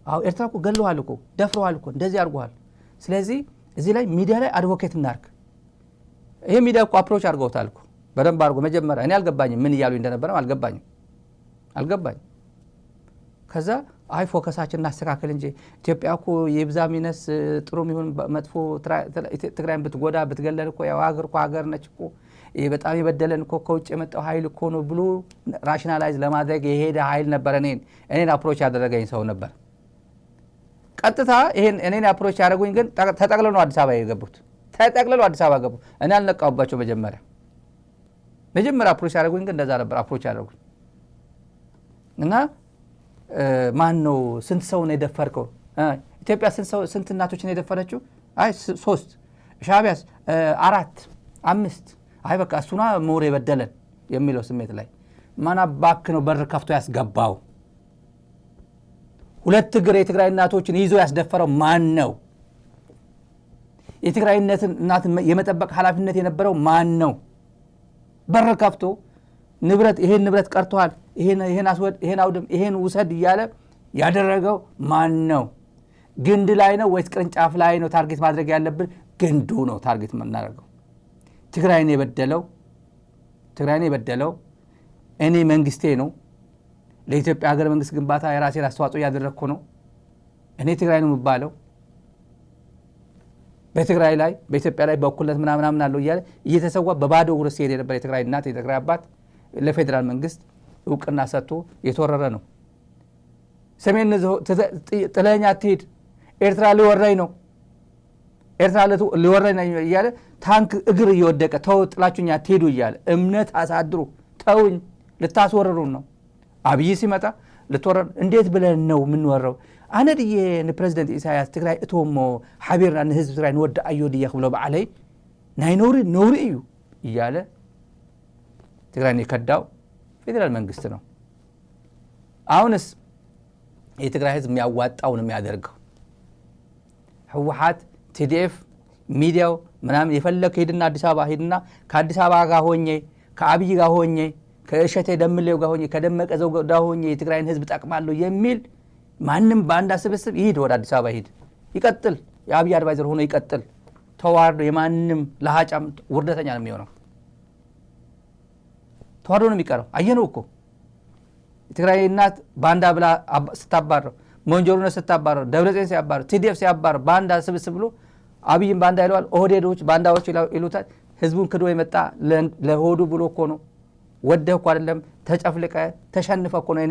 አው ኤርትራ እኮ ገለዋል እኮ ደፍረዋል እኮ እንደዚህ አድርጓል። ስለዚህ እዚህ ላይ ሚዲያ ላይ አድቮኬት እናርክ። ይሄ ሚዲያ እኮ አፕሮች አድርገውታል እኮ በደንብ አድርጎ መጀመሪያ እኔ አልገባኝም ምን እያሉ እንደነበረ አልገባኝም። ከዛ አይ ፎከሳችን እናስተካክል እንጂ ኢትዮጵያ እኮ የብዛ ሚነስ ጥሩም ይሁን መጥፎ ትግራይን ብትጎዳ ብትገለል እኮ ያው ሀገር ነች እኮ በጣም የበደለን እኮ ከውጭ የመጣው ኃይል እኮ ነው ብሎ ራሽናላይዝ ለማድረግ የሄደ ኃይል ነበር። እኔን አፕሮች ያደረገኝ ሰው ነበር። ቀጥታ ይሄን እኔን አፕሮች ያደረጉኝ ግን ተጠቅልለው ነው አዲስ አበባ የገቡት። ገቡ። እኔ አልነቃውባቸው መጀመሪያ አፕሮች ያደረጉኝ ግን እንደዛ ነበር አፕሮች ያደረጉኝ። እና ማን ነው ስንት ሰው ነው የደፈርከው? ኢትዮጵያ ስንት እናቶች ነው የደፈረችው? አይ 3 ሻዕቢያስ 4 5 አይ በቃ እሱና ሞር የበደለን የሚለው ስሜት ላይ ማን አባክ ነው በር ከፍቶ ያስገባው? 2 እግር የትግራይ እናቶችን ይዞ ያስደፈረው ማን ነው? የትግራይ እናትን የመጠበቅ ኃላፊነት የነበረው ማን ነው? በር ከፍቶ ይሄን ንብረት ቀርቷል፣ ይሄን አስወድ፣ ይሄን አውድም፣ ይሄን ውሰድ እያለ ያደረገው ማን ነው? ግንድ ላይ ነው ወይስ ቅርንጫፍ ላይ ነው ታርጌት ማድረግ ያለብን? ግንዱ ነው ታርጌት የምናደርገው። ትግራይን የበደለው እኔ መንግስቴ ነው። ለኢትዮጵያ ሀገር መንግስት ግንባታ የራሴን አስተዋጽኦ ያደረኩ ነው። እኔ ትግራይ ነው የምባለው። በትግራይ ላይ በኢትዮጵያ ላይ በእኩልነት ምናምን አለው እያለ እየተሰዋ በባዶ እግሩ ሲሄድ የነበረ የትግራይ እናት የትግራይ አባት ለፌዴራል መንግስት እውቅና ሰጥቶ የተወረረ ነው። ሰሜን ጥለኛ አትሄድ፣ ኤርትራ ሊወረኝ ነው እያለ ታንክ እግር እየወደቀ ተው ጥላችሁኛ አትሄዱ እያለ እምነት አሳድሩ ተውኝ ልታስወረሩን ነው። አብይ ሲመጣ ልትወረር እንዴት ብለን ነው የምንወረው? أنا دي البريزيدنت إسحاق تقرأ تومو حبيرنا أن هزب تقرأ نود أيود يخبلوا بعلي ناي نوري إيو ياله تقرأ نكداو فيدرال منقستنا أونس يتقرأ هزب ميعوات أو نميعدرقه ህወሓት TDF ሚዲያው ምናምን የፈለከ ሄድና አዲስ አበባ ሄድና ከአዲስ አበባ ጋር ሆኜ ከአብይ ጋር ሆኜ ከእሸቴ ደምሌው ጋር ሆኜ ከደመቀ ዘው ጋር ሆኜ የትግራይን ህዝብ ጠቅማለሁ የሚል ማንም ባንዳ ስብስብ ይሄድ ወደ አዲስ አበባ ሄድ ይቀጥል የአብይ አድቫይዘር ሆኖ ይቀጥል ተዋርዶ የማንም ለሃጫም ውርደተኛ ነው የሚሆነው ተዋርዶ ነው የሚቀረው አየነው እኮ የትግራይ እናት ባንዳ ብላ ስታባረው ሞንጆሩን ስታባረው ደብረጽዮን ሲያባረው TDF ሲያባረው ባንዳ ስብስብ ብሎ አብይን ባንዳ ይለዋል ኦህዴዶች ባንዳዎች ይሉታል ህዝቡን ክዶ የመጣ ለሆዱ ብሎ እኮ ነው ወደህ እኮ አይደለም ተጨፍልቀ ተሸንፈ እኮ ነው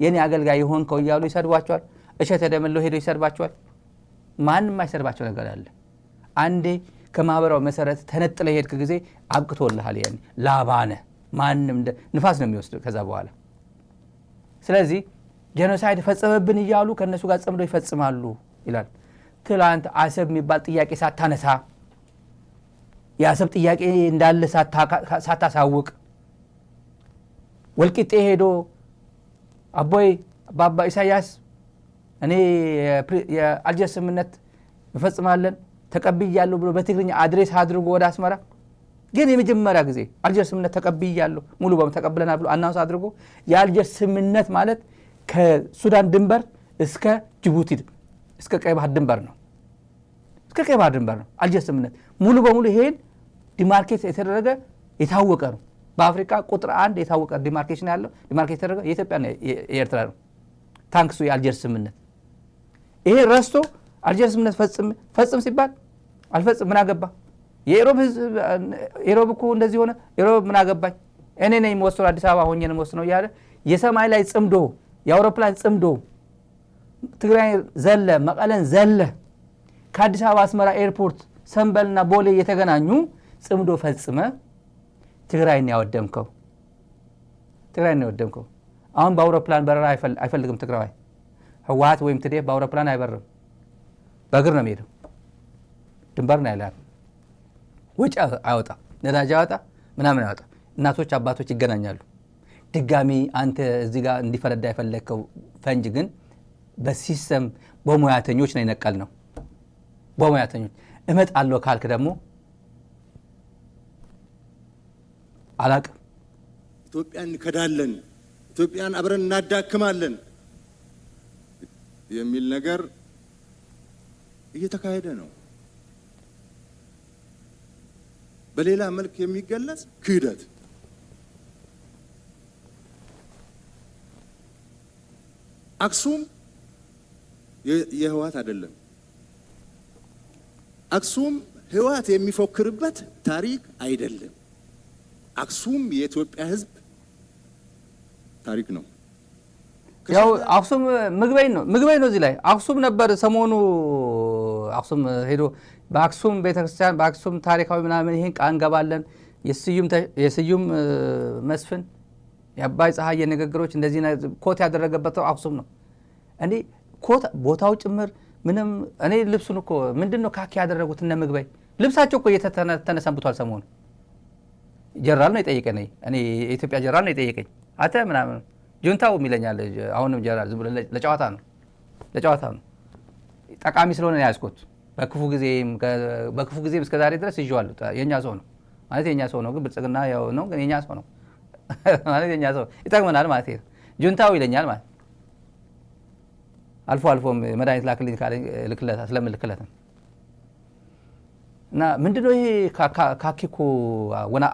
የኔ አገልጋይ ይሆንከው እያሉ ይሰድባቸዋል እሸቴ ደምለው ሄዶ ይሰድባቸዋል ማንንም አይሰድባቸው ነገር አለ አንዴ ከማህበራው መሰረት ተነጥለ ሄድክ ጊዜ አብቅቶልሃል ያኔ ላባነ ማንንም ንፋስ ነው የሚወስደው ከዛ በኋላ ስለዚህ ጄኖሳይድ ፈጸመብን ይያሉ ከነሱ ጋር ጸምዶ ይፈጽማሉ ይላል ትላንት አሰብ የሚባል ጥያቄ ሳታነሳ ያሰብ ጥያቄ እንዳለ ሳታሳውቅ ወልቂጤ ሄዶ አቦይ ባባ ኢሳያስ እኔ የአልጀርስ ስምምነት እንፈጽማለን ተቀብያለሁ ብሎ በትግርኛ አድሬስ አድርጎ ወደ አስመራ ግን የመጀመሪያ ጊዜ አልጀርስ ስምምነት ተቀብያለሁ ሙሉ በሙሉ ተቀብለናል ብሎ አናውንስ አድርጎ የአልጀርስ ስምምነት ማለት ከሱዳን ድንበር እስከ ጅቡቲ እስከ ቀይ ባህር ድንበር ነው እስከ ቀይ ባህር ድንበር ነው አልጀርስ ስምምነት ሙሉ በሙሉ ይሄን ዲማርኬት የተደረገ የታወቀ ነው በአፍሪካ ቁጥር 1 የታወቀ ዲማርኬሽን ያለው ዲማርኬት የተደረገ የኢትዮጵያና የኤርትራ ነው ታንክሱ የአልጀርስ ስምምነት ይሄ ረስቶ አልጀርስ ስምምነት ፈጽም ሲባል አልፈጽም ምን አገባ የኢሮብ እኮ እንደዚህ ሆነ ኢሮብ ምን አገባኝ እኔ ነኝ የምወስነው አዲስ አበባ ሆኜ ነው የምወስነው ያለ የሰማይ ላይ ጽምዶ የአውሮፕላን ጽምዶ ትግራይ ዘለ መቀለን ዘለ ከአዲስ አበባ አስመራ ኤርፖርት ሰንበልና ቦሌ የተገናኙ ጽምዶ ፈጽመ ትግራይን ያወደምከው አሁን በአውሮፕላን በረራ አይፈልግም ትግራይ ህወሓት ወይም TDF በአውሮፕላን አይበርም በእግር ነው የሚሄደው ድንበር ነው ያለው ወጪ አይወጣ ነዳጅ አይወጣ ምናምን አይወጣ እናቶች አባቶች ይገናኛሉ ድጋሚ አንተ እዚህ ጋር እንዲፈረዳ የፈለከው ፈንጅ ግን በሲስተም በሙያተኞች ነው ይነቀል ነው በሙያተኞች እመጣለሁ ካልክ ደግሞ አላቅ ኢትዮጵያን እንከዳለን ኢትዮጵያን አብረን እናዳክማለን የሚል ነገር እየተካሄደ ነው በሌላ መልክ የሚገለጽ ክህደት አክሱም የህወሓት አይደለም አክሱም ህወሓት የሚፎክርበት ታሪክ አይደለም አክሱም የኢትዮጵያ ህዝብ ታሪክ ነው ያው አክሱም ምግበይ ነው እዚህ ላይ አክሱም ነበር ሰሞኑ አክሱም ሄዶ በአክሱም ቤተክርስቲያን በአክሱም ታሪካዊ ምናምን ይሄን ቃል እንገባለን የስዩም መስፍን የአባይ ፀሐይ ንግግሮች እንደዚህ ኮት ያደረገበት አክሱም ነው እንዴ ኮት ቦታው ጭምር ምንም እኔ ልብሱን እኮ ምንድነው ካኪ ያደረጉት እነ ምግበይ ልብሳቸው እኮ እየተነሰንብቷል ሰሞኑ ጀራል ነው የጠየቀኝ እኔ የኢትዮጵያ ጀራል ነው የጠየቀኝ አተ ምናምን ጁንታው የሚለኛል አሁንም ጀራል ዝም ብሎ ለጨዋታ ነው ጠቃሚ ስለሆነ ያስቆት በክፉ ጊዜም እስከ ዛሬ ድረስ ይዤዋለሁ የኛ ሰው ነው ማለት የኛ ሰው ነው ግን ብልጽግና ያው ነው ግን የኛ ሰው ነው ማለት የኛ ሰው ይጠቅመናል ማለት ነው ጁንታው ይለኛል ማለት አልፎም መድኃኒት ላክልኝ ካለ ልክለታ ስለምልክለት እና ምንድነው ይሄ ካኪኮ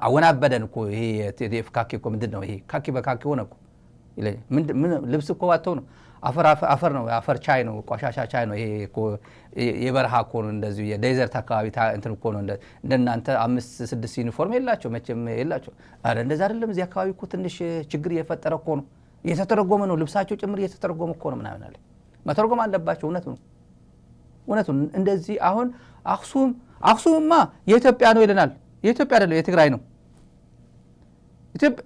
አወናበደን እኮ ይሄ TDF ካኪኮ ምንድነው ይሄ ካኪ በካኪ ሆነ እኮ ይለኝ ምን ልብስ እኮ ዋተው ነው አፈር ነው አፈር ቻይ ነው ቆሻሻ ቻይ ነው ይሄ እኮ የበረሃ እኮ ነው እንደዚህ የዴዘርት አካባቢ እንትን እኮ ነው እንደናንተ 5-6 ዩኒፎርም የላቸው መቼም የላቸው አረ እንደዛ አይደለም እዚህ አካባቢ እኮ ትንሽ ችግር እየፈጠረ እኮ ነው እየተተረጎመ ነው ልብሳቸው ጭምር እየተተረጎመ እኮ ነው ምናምን አለ መተርጎም አለባቸው እውነቱን እንደዚህ አሁን አክሱምማ የኢትዮጵያ ነው ይለናል የኢትዮጵያ አይደለም የትግራይ ነው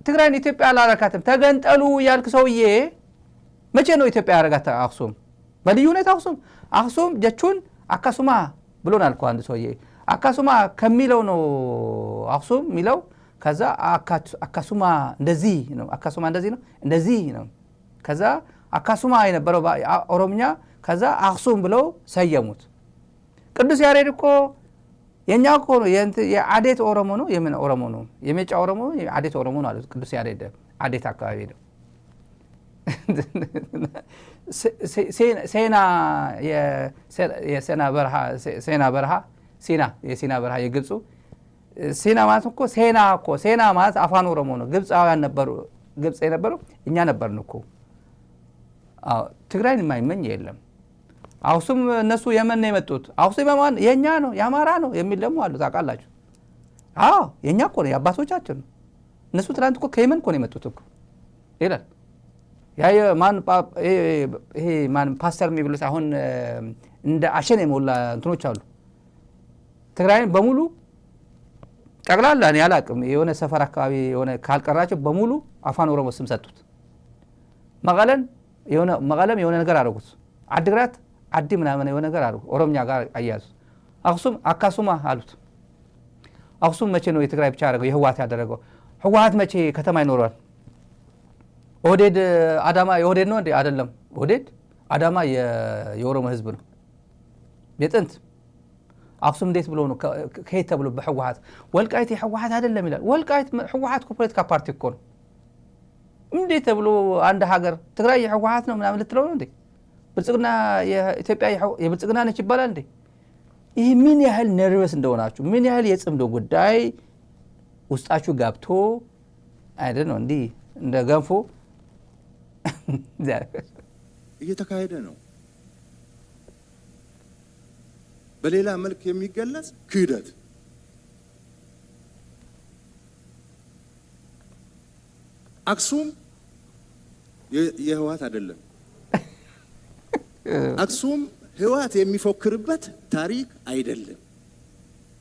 ትግራይን ኢትዮጵያ አላረካትም ተገንጠሉ ያልክ ሰውዬ መቼ ነው ኢትዮጵያ ያረጋት አክሱም በልዩ ሁኔታ አክሱም ጀቹን አካሱማ ብሎናል እኮ አንድ ሰውዬ አካሱማ ከሚለው ነው አክሱም ሚለው ከዛ አካሱማ እንደዚህ ነው አካሱማ እንደዚህ ነው ከዛ አካሱማ የነበረው ኦሮምኛ ከዛ አክሱም ብለው ሰየሙት ቅዱስ ያሬድ እኮ የኛ እኮ ነው የአዴት ኦሮሞ ነው የምን ኦሮሞ ነው የሜጫ ኦሮሞ ነው የአዴት ኦሮሞ ነው አሉት ቅዱስ ያሬድ አዴት አካባቢ ነው የሲና በረሃ የግብፁ ሲና ማለት እኮ ሴና ማለት አፋን ኦሮሞ ነው ግብፃውያን ነበሩ ግብፅ የነበሩ እኛ ነበርን እኮ ትግራይን የማይመኝ የለም አክሱም እነሱ የመን ነው የመጡት አክሱም የማን የኛ ነው ያማራ ነው የሚል ደግሞ አሉ ታውቃላችሁ የኛ እኮ ነው የአባቶቻችን ነው እነሱ ትላንት እኮ ከየመን እኮ ነው የመጡት እኮ ይላል ማን ፓስተር የሚብሉት አሁን እንደ አሸን የሞላ እንትኖች አሉ ትግራይን በሙሉ ጠቅላላ እኔ አላቅም የሆነ ሰፈር አካባቢ የሆነ ካልቀራቸው በሙሉ አፋን ኦሮሞ ስም ሰጡት መቀለም የሆነ ነገር አደረጉት አድግራት አዲ ምናምን የሆነ ነገር አደረጉ ኦሮምኛ ጋር አያዙት አክሱም አካሱማ አሉት አክሱም መቼ ነው የትግራይ ብቻ ያደረገው የህዋት ያደረገው ህዋት መቼ ከተማ ይኖራል ኦዴድ አዳማ የኦዴድ ነው እንዴ አይደለም ኦዴድ አዳማ የኦሮሞ ህዝብ ነው የጥንት አክሱም እንዴት ብሎ ነው ከየት ተብሎ በህዋት ወልቃይት የህዋት አይደለም ይላል ወልቃይት ህዋት ፖለቲካ ፓርቲ እኮ ነው እንዴት ተብሎ አንድ ሀገር ትግራይ የህዋት ነው ምናምን ልትለው ነው እንዴ ብልጽግና የኢትዮጵያ የብልጽግና ነች ይባላል እንዴ ይህ ምን ያህል ነርቨስ እንደሆናችሁ ምን ያህል የጽምዶ ጉዳይ ውስጣችሁ ጋብቶ አይደል ነው እንዴ እንደ ገንፎ እየተካሄደ ነው በሌላ መልክ የሚገለጽ ክህደት አክሱም የህዋት አይደለም አክሱም ህዋት የሚፎክርበት ታሪክ አይደለም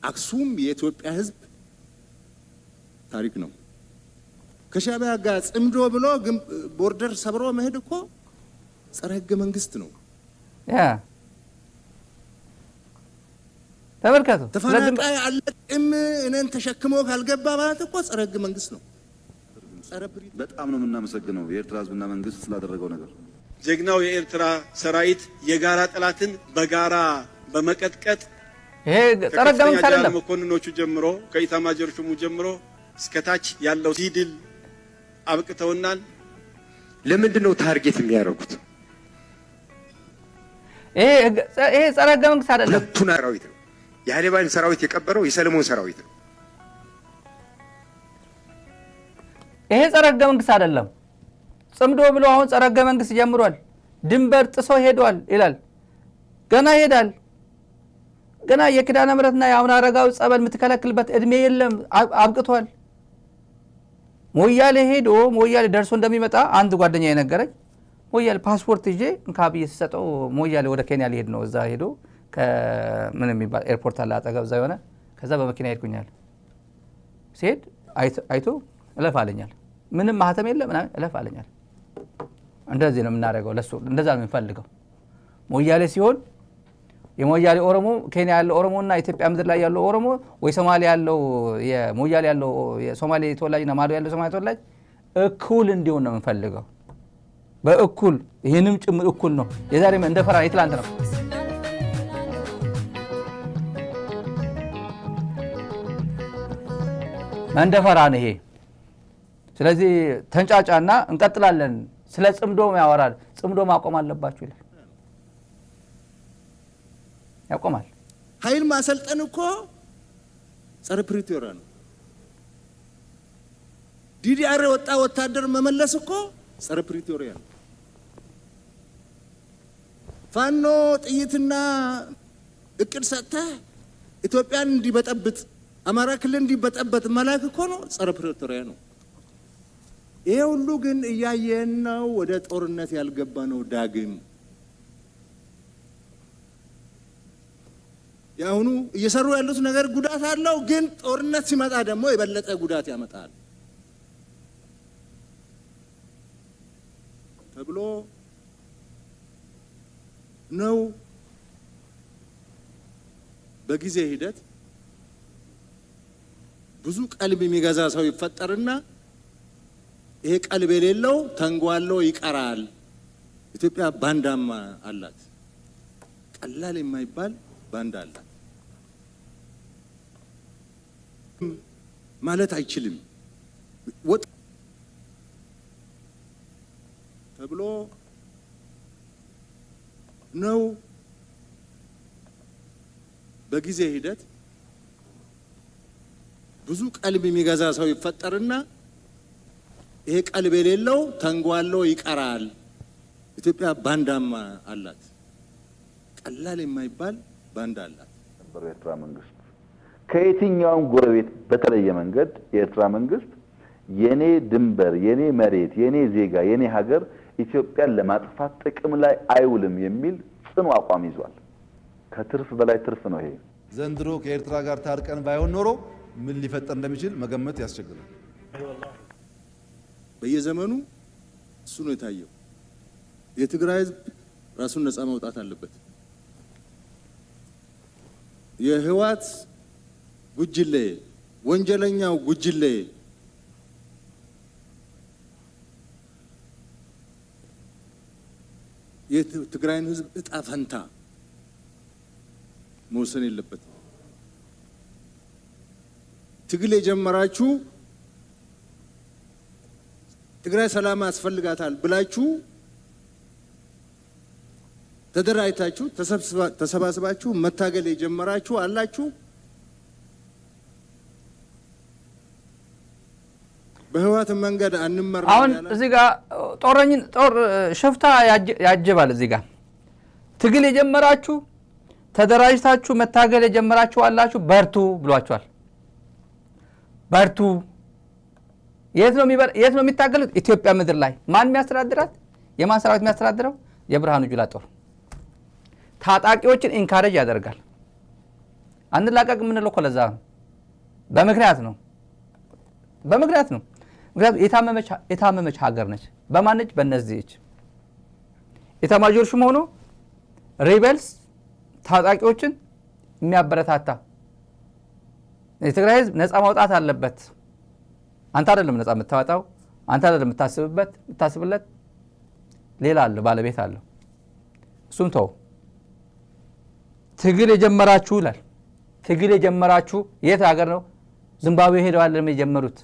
አክሱም የኢትዮጵያ ህዝብ ታሪክ ነው ከሻዕቢያ ጋር ጽምዶ ብሎ ቦርደር ሰብሮ መሄድ እኮ ጸረ ህገ መንግስት ነው ተመልከቱ ተፈናቃይ አለቅም እነን ተሸክሞ ካልገባ ማለት እኮ ጸረ ህገ መንግስት ነው በጣም ነው የምናመሰግነው የኤርትራ ህዝብና መንግስት ስላደረገው ነገር ጀግናው የኤርትራ ሰራዊት የጋራ ጠላትን በጋራ በመቀጥቀጥ ይሄ ጸረ ህገ መንግስት አይደለም መኮንኖቹ ጀምሮ ከኢታማጆር ሹሙ ጀምሮ እስከታች ያለው ሲድል አብቅተውናል ለምንድን ነው ታርጌት የሚያደርጉት ይሄ ጸረ ህገ መንግስት አይደለም ሁለቱን ሰራዊት ነው የሃይሌባን ሰራዊት የቀበረው የሰለሞን ሰራዊት ነው ይሄ ጸረ ህገ መንግስት አይደለም ጽምዶ ብሎ አሁን ጸረ ህገ መንግስት ጀምሯል ድንበር ጥሶ ሄዷል ይላል ገና ይሄዳል ገና የኪዳነ ምሕረትና የአቡነ አረጋዊ ጸበል የምትከለክልበት እድሜ የለም አብቅቷል ሞያሌ ሄዶ ሞያሌ ደርሶ እንደሚመጣ አንድ ጓደኛ የነገረኝ ሞያሌ ፓስፖርት ይዤ እንካብዬ ሲሰጠው ሞያሌ ወደ ኬንያ ሊሄድ ነው እዛ ሄዶ ከምን የሚባል ኤርፖርት አለ አጠገብ እዛ የሆነ ከዛ በመኪና ሄድኩኛል ሲሄድ አይቶ እለፍ አለኛል ምንም ማህተም የለም ምናምን እለፍ አለኛል እንደዚህ ነው የምናደርገው ለሱ እንደዛ ነው የምንፈልገው ሞያሌ ሲሆን የሞያሌ ኦሮሞ ኬንያ ያለው ኦሮሞና ኢትዮጵያ ምድር ላይ ያለው ኦሮሞ ወይ ሶማሊያ ያለው የሞያሌ ያለው የሶማሌ ተወላጅና ማዶ ያለው ሶማሌ ተወላጅ እኩል እንዲሆን ነው የምንፈልገው በእኩል ይሄንም ጭምር እኩል ነው የዛሬ እንደፈራ የትላንት ነው እንደፈራ ነው ይሄ ስለዚህ ተንጫጫና እንቀጥላለን ስለ ጽምዶ ያወራል ጽምዶ ማቆም አለባችሁ ይላል ያቆማል ኃይል ማሰልጠን እኮ ጸረ ፕሪቶሪያ ነው ዲዲአር ወጣ ወታደር መመለስ እኮ ጸረ ፕሪቶሪያ ነው ፋኖ ጥይትና እቅድ ሰጥተህ ኢትዮጵያን እንዲበጠብጥ አማራ ክልል እንዲበጠብጥ መላክ እኮ ነው ጸረ ፕሪቶሪያ ነው ይሄ ሁሉ ግን እያየን ነው ወደ ጦርነት ያልገባ ነው ዳግም ያሁኑ እየሰሩ ያሉት ነገር ጉዳት አለው ግን ጦርነት ሲመጣ ደግሞ የበለጠ ጉዳት ያመጣል ተብሎ ነው በጊዜ ሂደት ብዙ ቀልብ የሚገዛ ሰው ይፈጠርና ይሄ ቀልብ የሌለው ተንጓሎ ይቀራል። ኢትዮጵያ ባንዳማ አላት፣ ቀላል የማይባል ባንዳ አላት ማለት አይችልም ወጥ ተብሎ ነው በጊዜ ሂደት ብዙ ቀልብ የሚገዛ ሰው ይፈጠርና ይሄ ቀልብ የሌለው ተንጓሎ ይቀራል። ኢትዮጵያ ባንዳማ አላት፣ ቀላል የማይባል ባንዳ አላት። የኤርትራ መንግስት ከየትኛውም ጎረቤት በተለየ መንገድ የኤርትራ መንግስት የኔ ድንበር፣ የኔ መሬት፣ የኔ ዜጋ፣ የኔ ሀገር ኢትዮጵያን ለማጥፋት ጥቅም ላይ አይውልም የሚል ጽኑ አቋም ይዟል። ከትርፍ በላይ ትርፍ ነው ይሄ። ዘንድሮ ከኤርትራ ጋር ታርቀን ባይሆን ኖሮ ምን ሊፈጠር እንደሚችል መገመት ያስቸግራል። በየዘመኑ እሱ ነው የታየው። የትግራይ ህዝብ ራሱን ነፃ ማውጣት አለበት። የህወሓት ጉጅሌ ወንጀለኛው ጉጅሌ የትግራይን ህዝብ እጣ ፈንታ መወሰን የለበትም። ትግል የጀመራችሁ ትግራይ ሰላም ያስፈልጋታል ብላችሁ ተደራጅታችሁ ተሰባስባችሁ መታገል የጀመራችሁ አላችሁ። በህወሓት መንገድ አንመራ። አሁን እዚህ ጋር ጦር ሽፍታ ያጀባል። እዚህ ጋር ትግል የጀመራችሁ ተደራጅታችሁ መታገል የጀመራችሁ አላችሁ፣ በርቱ ብሏቸዋል። በርቱ። የት ነው የሚታገሉት? ኢትዮጵያ ምድር ላይ ማን የሚያስተዳድራት? የማን ሰራዊት የሚያስተዳድረው? የብርሃኑ ጁላ ጦር ታጣቂዎችን ኢንካሬጅ ያደርጋል። አንላቀቅ የምንለው እኮ ለዛ ነው። በምክንያት ነው። ምክንያቱም የታመመች ሀገር ነች። በማነች? በእነዚህች ኤታማዦር ሹም ሆኖ ሪቤልስ ታጣቂዎችን የሚያበረታታ የትግራይ ህዝብ ነፃ ማውጣት አለበት። አንተ አይደለም ነፃ የምታወጣው፣ አንተ አይደለም የምታስብለት፣ ሌላ አለው፣ ባለቤት አለው። እሱም ተው። ትግል የጀመራችሁ ይላል። ትግል የጀመራችሁ የት ሀገር ነው? ዚምባብዌ ሄደው አይደለም የጀመሩት።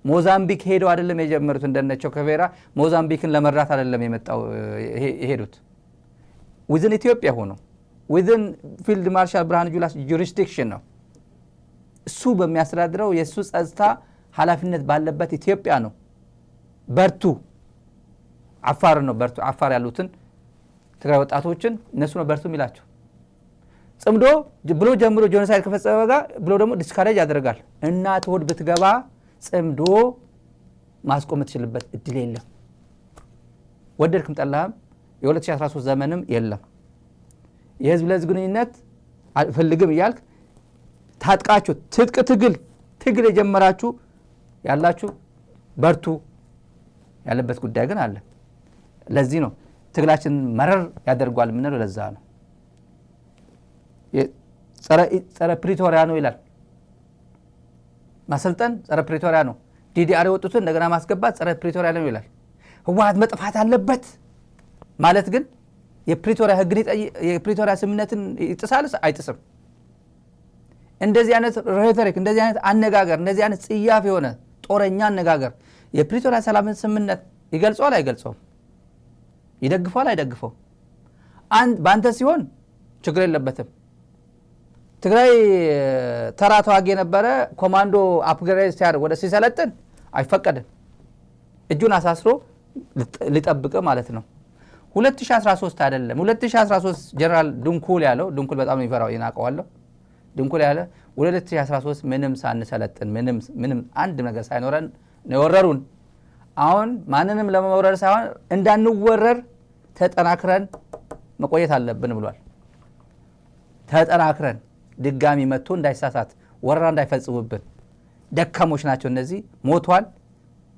ሞዛምቢክ ሄደው አይደለም የጀመሩት። እንደነቸው ከቬራ ሞዛምቢክን ለመርዳት አይደለም የሄዱት። ዊዝን ኢትዮጵያ ሆኖ ዊዝን ፊልድ ማርሻል ብርሃኑ ጁላ ጁሪስዲክሽን ነው። እሱ በሚያስተዳድረው የእሱ ጸጥታ ኃላፊነት ባለበት ኢትዮጵያ ነው። በርቱ። አፋር ነው በርቱ። አፋር ያሉትን ትግራይ ወጣቶችን እነሱ ነው በርቱ የሚላቸው። ጽምዶ ብሎ ጀምሮ ጄኖሳይድ ከፈጸመ ጋር ብሎ ደግሞ ዲስካሬጅ ያደርጋል። እናት ሆድ ብትገባ ጽምዶ ማስቆም የምትችልበት እድል የለም። ወደድክም ጠላህም የ2013 ዘመንም የለም። የህዝብ ለህዝብ ግንኙነት አልፈልግም እያልክ ታጥቃችሁ ትጥቅ ትግል የጀመራችሁ ያላችሁ በርቱ። ያለበት ጉዳይ ግን አለ። ለዚህ ነው ትግላችን መረር ያደርጓል የምንለው። ለዛ ነው ጸረ ፕሪቶሪያ ነው ይላል። ማሰልጠን ጸረ ፕሪቶሪያ ነው። ዲዲአር የወጡትን እንደገና ማስገባት ጸረ ፕሪቶሪያ ነው ይላል። ህወሓት መጥፋት አለበት ማለት ግን የፕሪቶሪያ ህግን የፕሪቶሪያ ስምምነትን ይጥሳል አይጥስም? እንደዚህ አይነት ሬቶሪክ፣ እንደዚህ አይነት አነጋገር፣ እንደዚህ አይነት ጽያፍ የሆነ ጦረኛ አነጋገር የፕሪቶሪያ ሰላምን ስምምነት ይገልጸዋል አይገልጸውም? ይደግፈዋል አይደግፈውም? በአንተ ሲሆን ችግር የለበትም። ትግራይ ተራ ተዋጊ የነበረ ኮማንዶ አፕግሬድ ሲያደርግ ወደ ሲሰለጥን አይፈቀድም። እጁን አሳስሮ ሊጠብቅ ማለት ነው። 2013 አይደለም 2013 ጀነራል ድንኩል ያለው ድንኩል በጣም ነው የሚፈራው ይናቀዋለሁ። ድንኩል ያለ 2013 ምንም ሳንሰለጥን ምንም አንድ ነገር ሳይኖረን ነው የወረሩን። አሁን ማንንም ለመወረር ሳይሆን እንዳንወረር ተጠናክረን መቆየት አለብን ብሏል። ተጠናክረን ድጋሚ መጥቶ እንዳይሳሳት ወረራ እንዳይፈጽሙብን። ደካሞች ናቸው እነዚህ፣ ሞቷል፣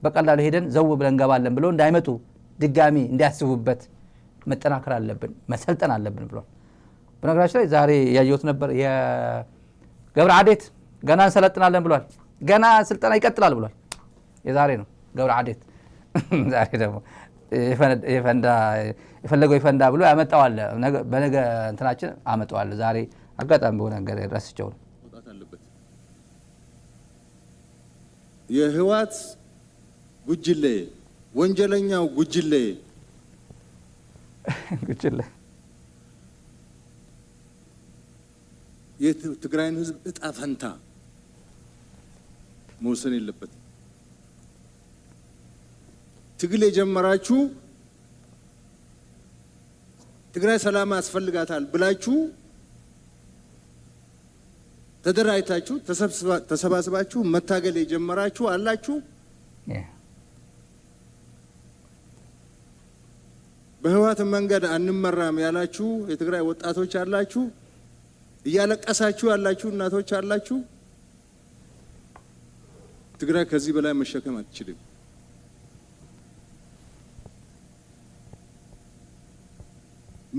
በቀላሉ ሄደን ዘው ብለን እንገባለን ብሎ እንዳይመጡ ድጋሚ እንዲያስቡበት መጠናከር አለብን፣ መሰልጠን አለብን ብሏል። በነገራችን ላይ ዛሬ ያየሁት ነበር የገብረ ዓዴት ገና እንሰለጥናለን ብሏል። ገና ስልጠና ይቀጥላል ብሏል። የዛሬ ነው ገብረ ዓዴት። ዛሬ ደግሞ የፈለገው ይፈንዳ ብሎ ያመጣዋል። በነገ እንትናችን አመጣዋል። ዛሬ አጋጣሚ በሆነ ነገር ረስቸው ነው። የህወሓት ጉጅሌ ወንጀለኛው ጉጅሌ የትግራይን ህዝብ እጣ ፈንታ መወሰን የለበትም። ትግል የጀመራችሁ ትግራይ ሰላም ያስፈልጋታል ብላችሁ ተደራጅታችሁ ተሰባስባችሁ መታገል የጀመራችሁ አላችሁ። በህወሓት መንገድ አንመራም ያላችሁ የትግራይ ወጣቶች አላችሁ። እያለቀሳችሁ ያላችሁ እናቶች አላችሁ። ትግራይ ከዚህ በላይ መሸከም አትችልም።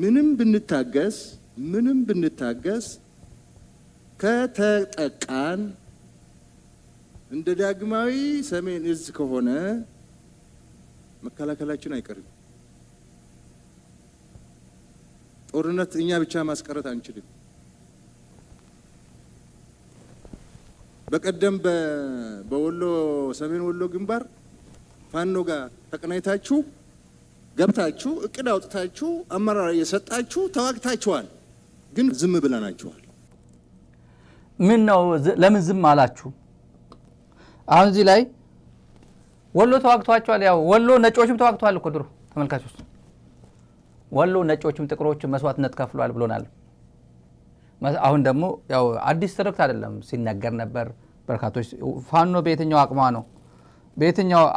ምንም ብንታገስ ከተጠቃን እንደ ዳግማዊ ሰሜን እዝ ከሆነ መከላከላችን አይቀርም። ጦርነት እኛ ብቻ ማስቀረት አንችልም። በቀደም በወሎ ሰሜን ወሎ ግንባር ፋኖ ጋር ተቀናይታችሁ ገብታችሁ እቅድ አውጥታችሁ አመራር እየሰጣችሁ ተዋግታችኋል። ግን ዝም ብለናችኋል። ምን ነው ለምን ዝም አላችሁ? አሁን እዚህ ላይ ወሎ ተዋግቷቸዋል። ያው ወሎ ነጮችም ተዋግቷል እኮ ድሮ። ተመልካቾች ወሎ ነጮችም ጥቁሮችም መስዋዕትነት ከፍሏል ብሎናል። አሁን ደግሞ ያው አዲስ ትርክት አይደለም ሲነገር ነበር። በርካቶች ፋኖ በየትኛው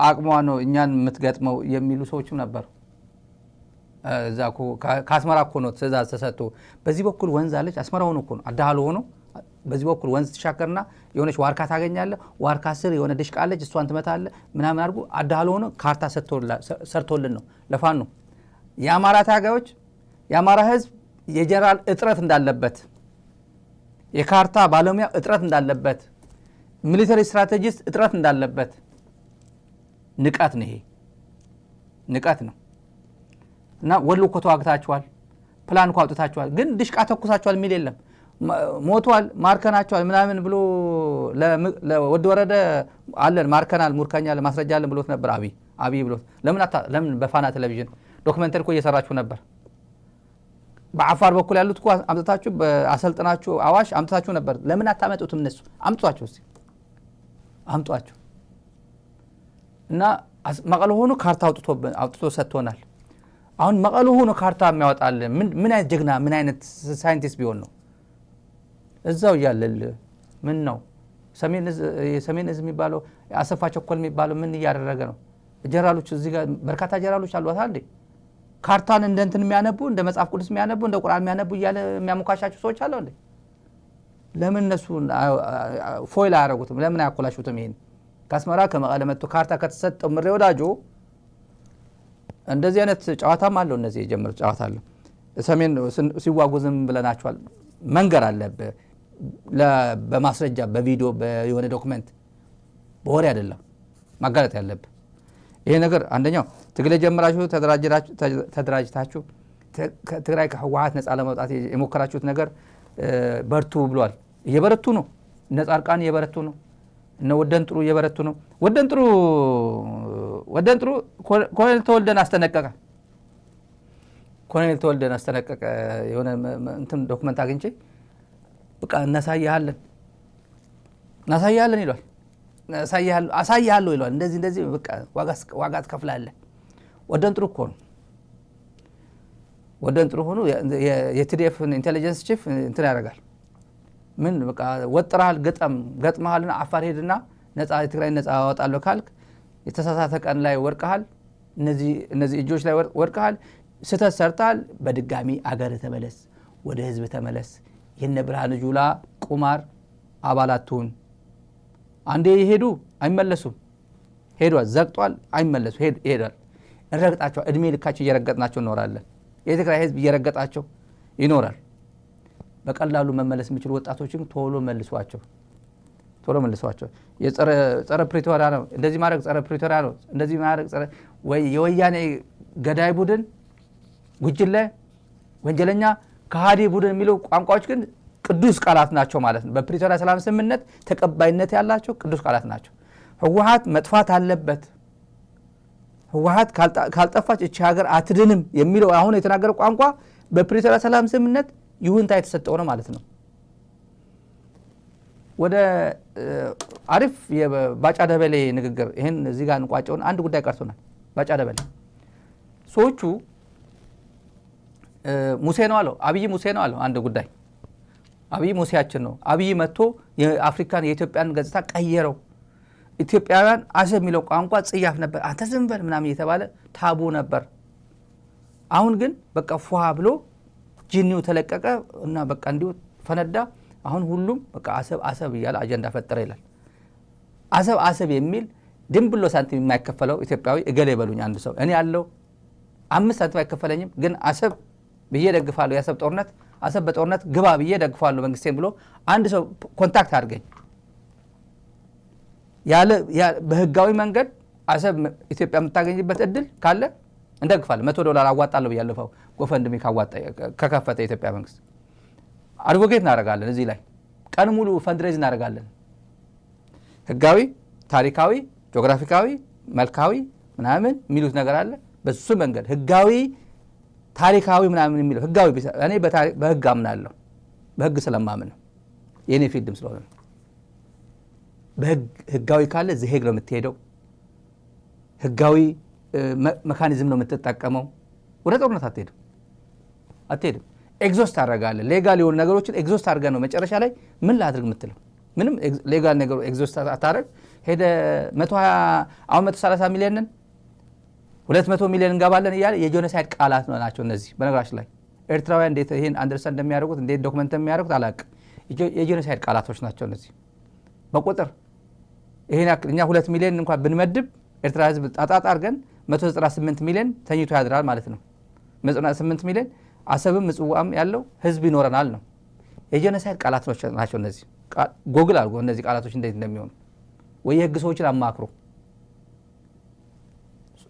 አቅሟ ነው እኛን የምትገጥመው የሚሉ ሰዎችም ነበሩ። እዛ እኮ ከአስመራ እኮ ነው ትእዛዝ ተሰጥቶ በዚህ በኩል ወንዝ አለች። አስመራ ሆኖ እኮ ነው አዳሃሎ ሆኖ በዚህ በኩል ወንዝ ትሻገርና የሆነች ዋርካ ታገኛለህ። ዋርካ ስር የሆነ ድሽቃ አለች፣ እሷን ትመታለህ ምናምን አድርጎ አዳሃሎ ሆኖ ካርታ ሰርቶልን ነው ለፋኖ። የአማራ ታጋዮች የአማራ ህዝብ የጀነራል እጥረት እንዳለበት፣ የካርታ ባለሙያ እጥረት እንዳለበት፣ ሚሊተሪ ስትራቴጂስት እጥረት እንዳለበት ንቀት ነው። ይሄ ንቀት ነው። እና ወሎ እኮ ተዋግታችኋል፣ ፕላን እኮ አውጥታችኋል፣ ግን ድሽቃ ተኩሳችኋል የሚል የለም። ሞቷል ማርከናቸዋል ምናምን ብሎ ወደ ወረደ አለን ማርከናል ሙርከኛል ማስረጃ አለን ብሎት ነበር አብይ ብሎት። ለምን በፋና ቴሌቪዥን ዶክመንተሪ እኮ እየሰራችሁ ነበር። በአፋር በኩል ያሉት እኮ አምጥታችሁ አሰልጥናችሁ አዋሽ አምጥታችሁ ነበር። ለምን አታመጡትም? እነሱ አምጧቸው እስቲ አምጧቸው። እና መቀለ ሆኖ ካርታ አውጥቶ ሰጥቶናል። አሁን መቀለ ሆኖ ካርታ የሚያወጣል ምን አይነት ጀግና ምን አይነት ሳይንቲስት ቢሆን ነው? እዛው ያለል ምን ነው ሰሜን እዝ የሚባለው አሰፋ ቸኮል የሚባለው ምን እያደረገ ነው? ጀነራሎች እዚህ ጋር በርካታ ጀነራሎች አሏት አይደል? ካርታን እንደ እንትን የሚያነቡ እንደ መጽሐፍ ቅዱስ የሚያነቡ እንደ ቁርአን የሚያነቡ እያለ የሚያሞካሻቸው ሰዎች አሉ እንዴ? ለምን እነሱ ፎይል አያደርጉትም? ለምን አያኮላሹትም? ይሄን ከአስመራ ከመቀለ መጥቶ ካርታ ከተሰጠው ምሬ ወዳጆ እንደዚህ አይነት ጨዋታም አለው። እነዚህ የጀመሩት ጨዋታ አለ። ሰሜን ሲዋጉ ዝም ብለናቸዋል። መንገር አለብህ በማስረጃ በቪዲዮ በየሆነ ዶክመንት በወሬ አይደለም ማጋለጥ ያለብህ። ይሄ ነገር አንደኛው ትግል ጀምራችሁ ተደራጅታችሁ ትግራይ ከህወሓት ነፃ ለማውጣት የሞከራችሁት ነገር በርቱ ብሏል። እየበረቱ ነው። እነ ጻድቃን እየበረቱ ነው። እነ ወደንጥሩ እየበረቱ ነው። ወደንጥሩ ኮሎኔል ተወልደን አስጠነቀቀ። ኮሎኔል ተወልደን አስጠነቀቀ። የሆነ እንትን ዶክመንት አግኝቼ በቃ እናሳያለን ይሏል። አሳያለሁ ይሏል። እንደዚህ በቃ ዋጋ ትከፍላለህ። ወደንጥሩ እኮ ነው። ወደንጥሩ ሆኖ የቲዲኤፍ ኢንቴሊጀንስ ቺፍ እንትን ያደርጋል። ምን በቃ ወጥራል ገጥመሃልና አፋር ሄድና የትግራይ ነፃ አወጣለሁ ካልክ የተሳሳተ ቀን ላይ ወርቀሃል። እነዚህ እጆች ላይ ወርቀሃል። ስተት ሰርታል። በድጋሚ አገር ተመለስ፣ ወደ ህዝብ ተመለስ። የነ ብርሃኑ ጁላ ቁማር አባላቱን አንዴ ይሄዱ አይመለሱም። ሄዷል፣ ዘግጧል፣ አይመለሱ። ይሄዳል፣ እንረግጣቸው። እድሜ ልካቸው እየረገጥናቸው እንኖራለን። የትግራይ ህዝብ እየረገጣቸው ይኖራል። በቀላሉ መመለስ የሚችሉ ወጣቶችን ቶሎ መልሷቸው። የጸረ ፕሪቶሪያ ነው እንደዚህ ማድረግ፣ ጸረ ፕሪቶሪያ ነው እንደዚህ ማድረግ፣ ወይ የወያኔ ገዳይ ቡድን ጉጅለ ወንጀለኛ ከሃዲ ቡድን የሚለው ቋንቋዎች ግን ቅዱስ ቃላት ናቸው ማለት ነው። በፕሪቶሪያ ሰላም ስምምነት ተቀባይነት ያላቸው ቅዱስ ቃላት ናቸው። ህወሓት መጥፋት አለበት፣ ህወሓት ካልጠፋች እቺ ሀገር አትድንም የሚለው አሁን የተናገረው ቋንቋ በፕሪቶሪያ ሰላም ስምምነት ይሁንታ የተሰጠው ነው ማለት ነው። ወደ አሪፍ የባጫ ደበሌ ንግግር ይሄን እዚህ ጋር እንቋጨውን አንድ ጉዳይ ቀርቶናል። ባጫ ደበሌ ሰዎቹ ሙሴ ነው አለው፣ አብይ ሙሴ ነው አለው። አንድ ጉዳይ አብይ ሙሴያችን ነው። አብይ መጥቶ የአፍሪካን የኢትዮጵያን ገጽታ ቀየረው። ኢትዮጵያውያን አሰብ የሚለው ቋንቋ ጽያፍ ነበር፣ አንተ ዝም በል ምናምን እየተባለ ታቡ ነበር። አሁን ግን በቃ ፏ ብሎ ጂኒው ተለቀቀ እና በቃ እንዲሁ ፈነዳ። አሁን ሁሉም በቃ አሰብ አሰብ እያለ አጀንዳ ፈጠረ ይላል። አሰብ የሚል ድም ብሎ ሳንቲም የማይከፈለው ኢትዮጵያዊ እገሌ በሉኝ አንድ ሰው እኔ ያለው 5 ሳንቲም አይከፈለኝም ግን አሰብ ብዬ ደግፋለሁ፣ የአሰብ ጦርነት አሰብ በጦርነት ግባ ብዬ ደግፋለሁ መንግስቴን ብሎ አንድ ሰው ኮንታክት አድርገኝ ያለ በህጋዊ መንገድ አሰብ ኢትዮጵያ የምታገኝበት እድል ካለ እንደግፋለሁ። $100 አዋጣለሁ ብያለሁ። ጎፈንድሚ ከከፈተ የኢትዮጵያ መንግስት አድቮኬት እናደርጋለን። እዚህ ላይ ቀን ሙሉ ፈንድሬዝ እናደርጋለን። ህጋዊ፣ ታሪካዊ፣ ጂኦግራፊካዊ፣ መልካዊ ምናምን የሚሉት ነገር አለ። በሱ መንገድ ህጋዊ፣ ታሪካዊ ምናምን የሚለው ህጋዊ እኔ በህግ አምናለሁ። በህግ ስለማምን ነው፣ የኔ ፊልድም ስለሆነ ነው። ህጋዊ ካለ ዝሄግ ነው የምትሄደው። ህጋዊ ሜካኒዝም ነው የምትጠቀመው። ወደ ጦርነት አትሄድም። ኤግዞስት አደርጋለህ። ሌጋል የሆኑ ነገሮችን ኤግዞስት አድርገህ ነው መጨረሻ ላይ ምን ላድርግ የምትለው። ምንም ሌጋል ነገሩ ኤግዞስት አታደርግ። ሄደ 120 አሁን 130 ሚሊዮንን 200 ሚሊዮን እንገባለን እያለ የጄኖሳይድ ቃላት ናቸው እነዚህ። በነገራችን ላይ ኤርትራውያን እንዴት ይሄን አንደርስታንድ እንደሚያደርጉት እንዴት ዶክመንት እንደሚያደርጉት አላውቅም። የጄኖሳይድ ቃላቶች ናቸው እነዚህ። በቁጥር ይሄን ያክል እኛ 2 ሚሊዮን እንኳን ብንመድብ ኤርትራ ህዝብ ጣጣጣ አድርገን 198 ሚሊዮን ተኝቶ ያድራል ማለት ነው። 198 ሚሊዮን አሰብም ምጽዋም ያለው ህዝብ ይኖረናል ነው። የጄኖሳይድ ቃላቶች ናቸው እነዚህ። ጎግል አድርጎ እነዚህ ቃላቶች እንዴት እንደሚሆኑ ወይ የህግ ሰዎችን አማክሮ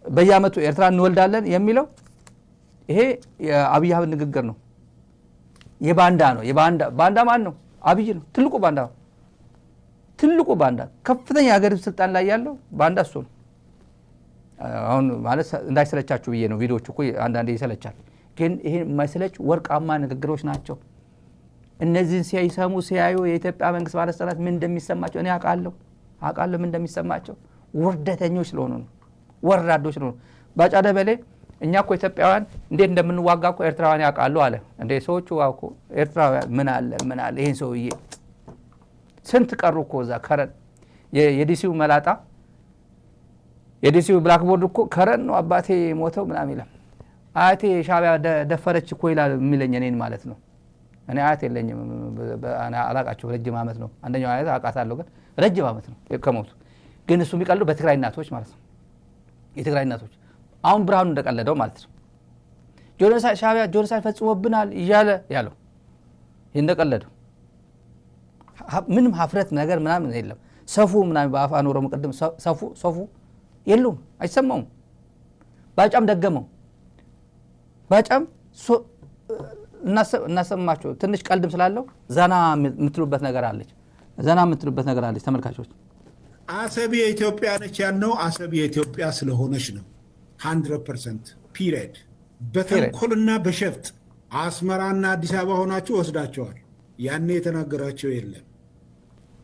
በየአመቱ ኤርትራ እንወልዳለን የሚለው ይሄ የአብይ አህመድ ንግግር ነው። የባንዳ ነው። ባንዳ ማን ነው? አብይ ነው። ትልቁ ባንዳ ከፍተኛ የሀገሪቱ ስልጣን ላይ ያለው ባንዳ እሱ ነው። አሁን ማለት እንዳይሰለቻችሁ ብዬ ነው። ቪዲዮቹ እኮ አንዳንዴ ይሰለቻል፣ ግን ይሄ የማይሰለች ወርቃማ ንግግሮች ናቸው። እነዚህን ሲያዩ የኢትዮጵያ መንግስት ባለስልጣናት ምን እንደሚሰማቸው እኔ አውቃለሁ ምን እንደሚሰማቸው። ውርደተኞች ስለሆኑ ነው፣ ወራዶች ስለሆኑ። ባጫ ደበሌ እኛ እኮ ኢትዮጵያውያን እንዴት እንደምንዋጋ እኮ ኤርትራውያን ያውቃሉ አለ። እንዴ ሰዎቹ እኮ ኤርትራውያን ምን አለ ይሄን ሰውዬ ስንት ቀሩ እኮ እዛ ከረን የዲሲው መላጣ የዲሲው ብላክቦርድ እኮ ከረን ነው አባቴ ሞተው ምናምን ይላል። አያቴ ሻዕቢያ ደፈረች እኮ ይላል የሚለኝ እኔን ማለት ነው። እኔ አያት የለኝም፣ አላቃቸው። ረጅም ዓመት ነው አንደኛው አያት አውቃታለሁ፣ ግን ረጅም ዓመት ነው ከሞቱ። ግን እሱ የሚቀልዱ በትግራይ እናቶች ማለት ነው። የትግራይ እናቶች አሁን ብርሃኑ እንደቀለደው ማለት ነው። ሻዕቢያ ጄኖሳይድ ፈጽሞብናል እያለ ያለው ይህ እንደቀለደው ምንም ሀፍረት ነገር ምናምን የለም። ሰፉ ምናምን በአፋን ኦሮሞ ቅድም ሰፉ የለውም፣ አይሰማውም። ባጫም ደገመው። ባጫም እናሰማቸው ትንሽ ቀልድም ስላለው ዘና የምትሉበት ነገር አለች። ተመልካቾች አሰብ የኢትዮጵያ ነች ያልነው አሰብ የኢትዮጵያ ስለሆነች ነው። 100% ፒሪየድ። በተንኮልና በሸፍጥ አስመራና አዲስ አበባ ሆናችሁ ወስዳቸዋል። ያኔ የተናገራቸው የለም።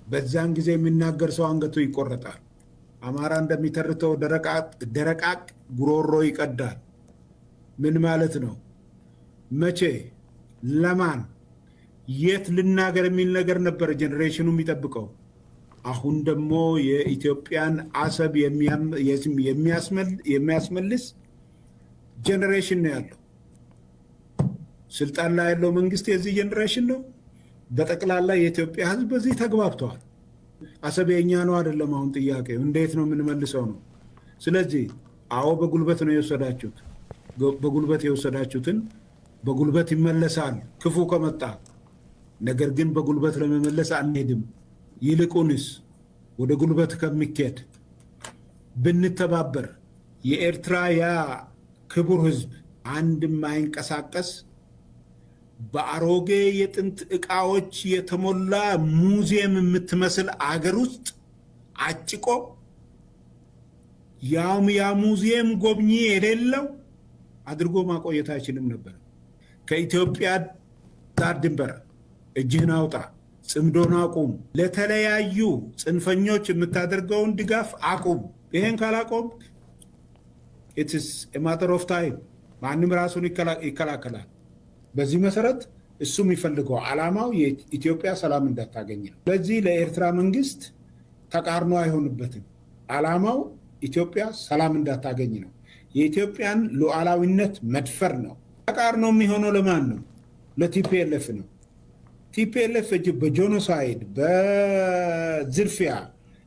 በዛን ጊዜ የሚናገር ሰው አንገቱ ይቆረጣል። አማራ እንደሚተርተው ደረቃቅ ጉሮሮ ይቀዳል። ምን ማለት ነው? መቼ፣ ለማን፣ የት ልናገር የሚል ነገር ነበር ጄኔሬሽኑ የሚጠብቀው። አሁን ደግሞ የኢትዮጵያን አሰብ የሚያስመልስ ጄኔሬሽን ነው ያለው። ስልጣን ላይ ያለው መንግስት የዚህ ጄኔሬሽን ነው። በጠቅላላ የኢትዮጵያ ሕዝብ በዚህ ተግባብተዋል። አሰብ የኛ ነው አይደለም። አሁን ጥያቄው እንዴት ነው የምንመልሰው ነው። ስለዚህ አዎ በጉልበት ነው የወሰዳችሁት። በጉልበት የወሰዳችሁትን በጉልበት ይመለሳል ክፉ ከመጣ። ነገር ግን በጉልበት ለመመለስ አንሄድም። ይልቁንስ ወደ ጉልበት ከሚኬድ ብንተባበር የኤርትራ ያ ክቡር ህዝብ አንድም አይንቀሳቀስ በአሮጌ የጥንት ዕቃዎች የተሞላ ሙዚየም የምትመስል አገር ውስጥ አጭቆ ያውም ያ ሙዚየም ጎብኚ የሌለው አድርጎ ማቆየት አይችልም ነበር። ከኢትዮጵያ ዳር ድንበር እጅህን አውጣ፣ ጽምዶን አቁም፣ ለተለያዩ ጽንፈኞች የምታደርገውን ድጋፍ አቁም። ይሄን ካላቆም ኢትስ ማተር ኦፍ ታይም ማንም ራሱን ይከላከላል። በዚህ መሰረት እሱ የሚፈልገው ዓላማው የኢትዮጵያ ሰላም እንዳታገኝ ነው። ስለዚህ ለኤርትራ መንግስት ተቃርኖ አይሆንበትም። ዓላማው ኢትዮጵያ ሰላም እንዳታገኝ ነው። የኢትዮጵያን ሉዓላዊነት መድፈር ነው። ተቃርኖ የሚሆነው ለማን ነው? ለቲፒኤልኤፍ ነው። ቲፒኤልኤፍ በጄኖሳይድ በዝርፊያ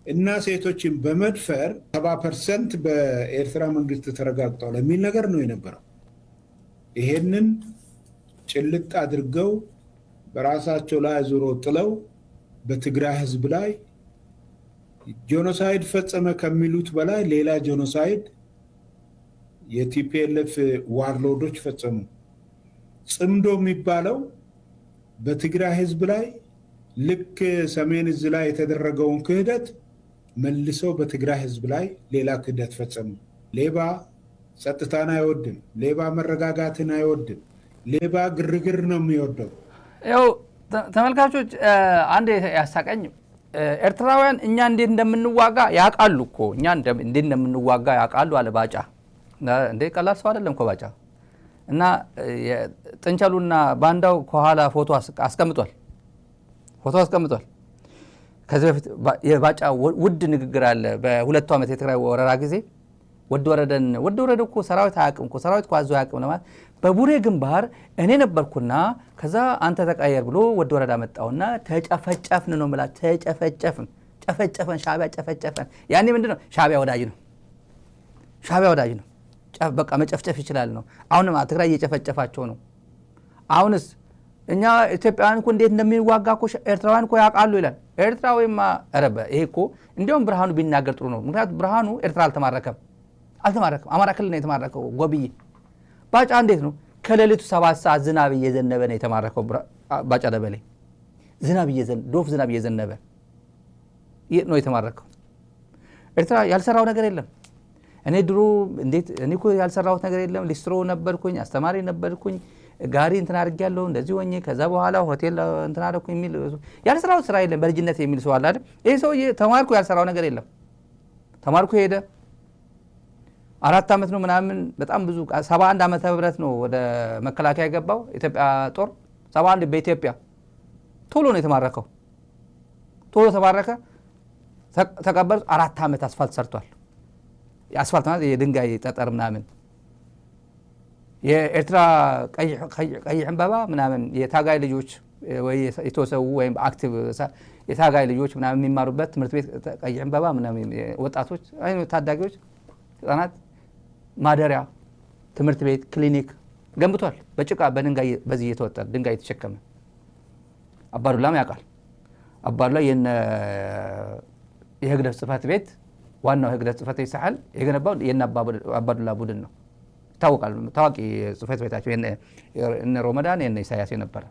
እና ሴቶችን በመድፈር 70% በኤርትራ መንግስት ተረጋግጧል የሚል ነገር ነው የነበረው። ይሄንን ጭልጥ አድርገው በራሳቸው ላይ ዙሮ ጥለው በትግራይ ህዝብ ላይ ጄኖሳይድ ፈጸመ ከሚሉት በላይ ሌላ ጄኖሳይድ የቲፒኤልኤፍ ዋርሎዶች ፈጸሙ። ጽምዶ የሚባለው በትግራይ ህዝብ ላይ ልክ ሰሜን እዝ ላይ የተደረገውን ክህደት መልሰው በትግራይ ህዝብ ላይ ሌላ ክህደት ፈጸሙ። ሌባ ጸጥታን አይወድም። ሌባ መረጋጋትን አይወድም። ሌባ ግርግር ነው የሚወደው። ያው ተመልካቾች አንድ ያሳቀኝ ኤርትራውያን እኛ እንዴት እንደምንዋጋ ያውቃሉ እኮ እኛ እንዴት እንደምንዋጋ ያውቃሉ አለ ባጫ። እንዴ ቀላል ሰው አይደለም እኮ ባጫ። እና ጥንቸሉና ባንዳው ከኋላ ፎቶ አስቀምጧል። ከዚህ በፊት የባጫ ውድ ንግግር አለ። በሁለቱ ዓመት የትግራይ ወረራ ጊዜ ወድ ወረደ እኮ ሰራዊት አያውቅም እኮ ሰራዊት ኳዞ አያውቅም ለማለት በቡሬ ግንባር እኔ ነበርኩና ከዛ አንተ ተቀየር ብሎ ወድ ወረዳ መጣውና ተጨፈጨፍን ነው ማለት ተጨፈጨፍን ሻዕቢያ ጨፈጨፈን። ያኔ ምንድነው ሻዕቢያ ወዳጅ ነው በቃ መጨፍጨፍ ይችላል ነው። አሁንም ትግራይ እየጨፈጨፋቸው ነው። አሁንስ እኛ ኢትዮጵያውያን እኮ እንዴት እንደሚዋጋ እኮ ኤርትራውያን እኮ ያውቃሉ ይላል። ኤርትራዊማ ረበ ይሄ እኮ እንዲያውም ብርሃኑ ቢናገር ጥሩ ነው። ምክንያቱም ብርሃኑ ኤርትራ አልተማረከም። አማራ ክልል ነው የተማረከው። ጎብዬ ባጫ እንዴት ነው ከሌሊቱ 7 ሰዓት ዝናብ እየዘነበ ነው የተማረከው። ባጫ ደበሌ ዶፍ ዝናብ እየዘነበ ነው የተማረከው። ኤርትራ ያልሰራው ነገር የለም። እኔ ድሮ እንዴት እኔ እኮ ያልሰራሁት ነገር የለም። ሊስትሮ ነበርኩኝ፣ አስተማሪ ነበርኩኝ፣ ጋሪ እንትን አድርጌያለሁ እንደዚህ ሆኜ ከዛ በኋላ ሆቴል እንትን አደረኩኝ የሚል ያልሰራሁት ስራ የለም በልጅነት የሚል ሰው አለ አይደል? ይሄ ሰው ተማርኩ ያልሰራው ነገር የለም። ተማርኩ ሄደ 4 ዓመት ነው ምናምን በጣም ብዙ 71 ዓመተ ምህረት ነው ወደ መከላከያ የገባው ኢትዮጵያ ጦር 71 በኢትዮጵያ ቶሎ ነው የተማረከው። ቶሎ ተባረከ ተቀበል 4 ዓመት አስፋልት ሰርቷል። የአስፋልት ማለት የድንጋይ ጠጠር ምናምን የኤርትራ ቀይ ዕንበባ ምናምን የታጋይ ልጆች ወይ የተወሰው ወይም አክቲቭ የታጋይ ልጆች ምናምን የሚማሩበት ትምህርት ቤት ቀይ ዕንበባ ምናምን ወጣቶች ታዳጊዎች ህፃናት ማደሪያ ትምህርት ቤት ክሊኒክ ገንብቷል። በጭቃ በድንጋይ በዚህ እየተወጠረ ድንጋይ የተሸከመ አባዱላም ያውቃል። አባዱላ የህግደት ጽሕፈት ቤት ዋናው ህግደት ጽሕፈት ቤት ሳህል የገነባው የነ አባዱላ ቡድን ነው። ይታወቃል። ታዋቂ ጽሕፈት ቤታቸው እነ ሮመዳን የነ ኢሳያስ የነበረ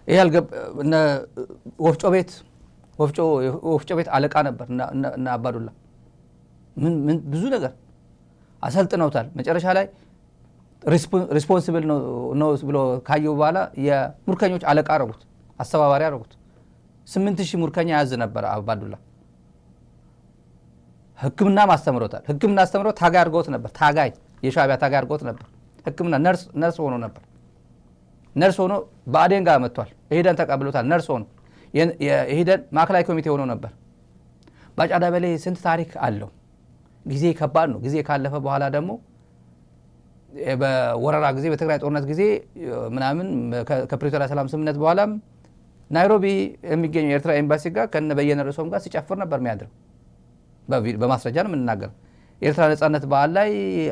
ይሄ ወፍጮ ቤት አለቃ ነበር እና አባዱላ ምን ብዙ ነገር አሰልጥነውታል። መጨረሻ ላይ ሪስፖንሲብል ነው ብሎ ካየው በኋላ የሙርከኞች አለቃ አረጉት፣ አስተባባሪ አረጉት። 8000 ሙርከኛ ያዝ ነበር አባዱላ። ህክምና ማስተምሮታል። ህክምና አስተምሮ ታጋይ አድርጎት ነበር። ታጋይ የሻዕቢያ ታጋይ አድርጎት ነበር። ህክምና ነርስ ሆኖ ነበር። ነርስ ሆኖ በአዴን ጋር መጥቷል። ይሄደን ተቀብሎታል። ነርስ ሆኖ ይሄደን ማዕከላዊ ኮሚቴ ሆኖ ነበር። ባጫ ደበሌ ስንት ታሪክ አለው። ጊዜ ከባድ ነው። ጊዜ ካለፈ በኋላ ደግሞ በወረራ ጊዜ በትግራይ ጦርነት ጊዜ ምናምን ከፕሪቶሪያ ሰላም ስምምነት በኋላም ናይሮቢ የሚገኘው የኤርትራ ኤምባሲ ጋር ከነ በየነ ርዕሶም ጋር ሲጨፍር ነበር የሚያድረው። በማስረጃ ነው የምንናገረው። ኤርትራ ነጻነት በዓል ላይ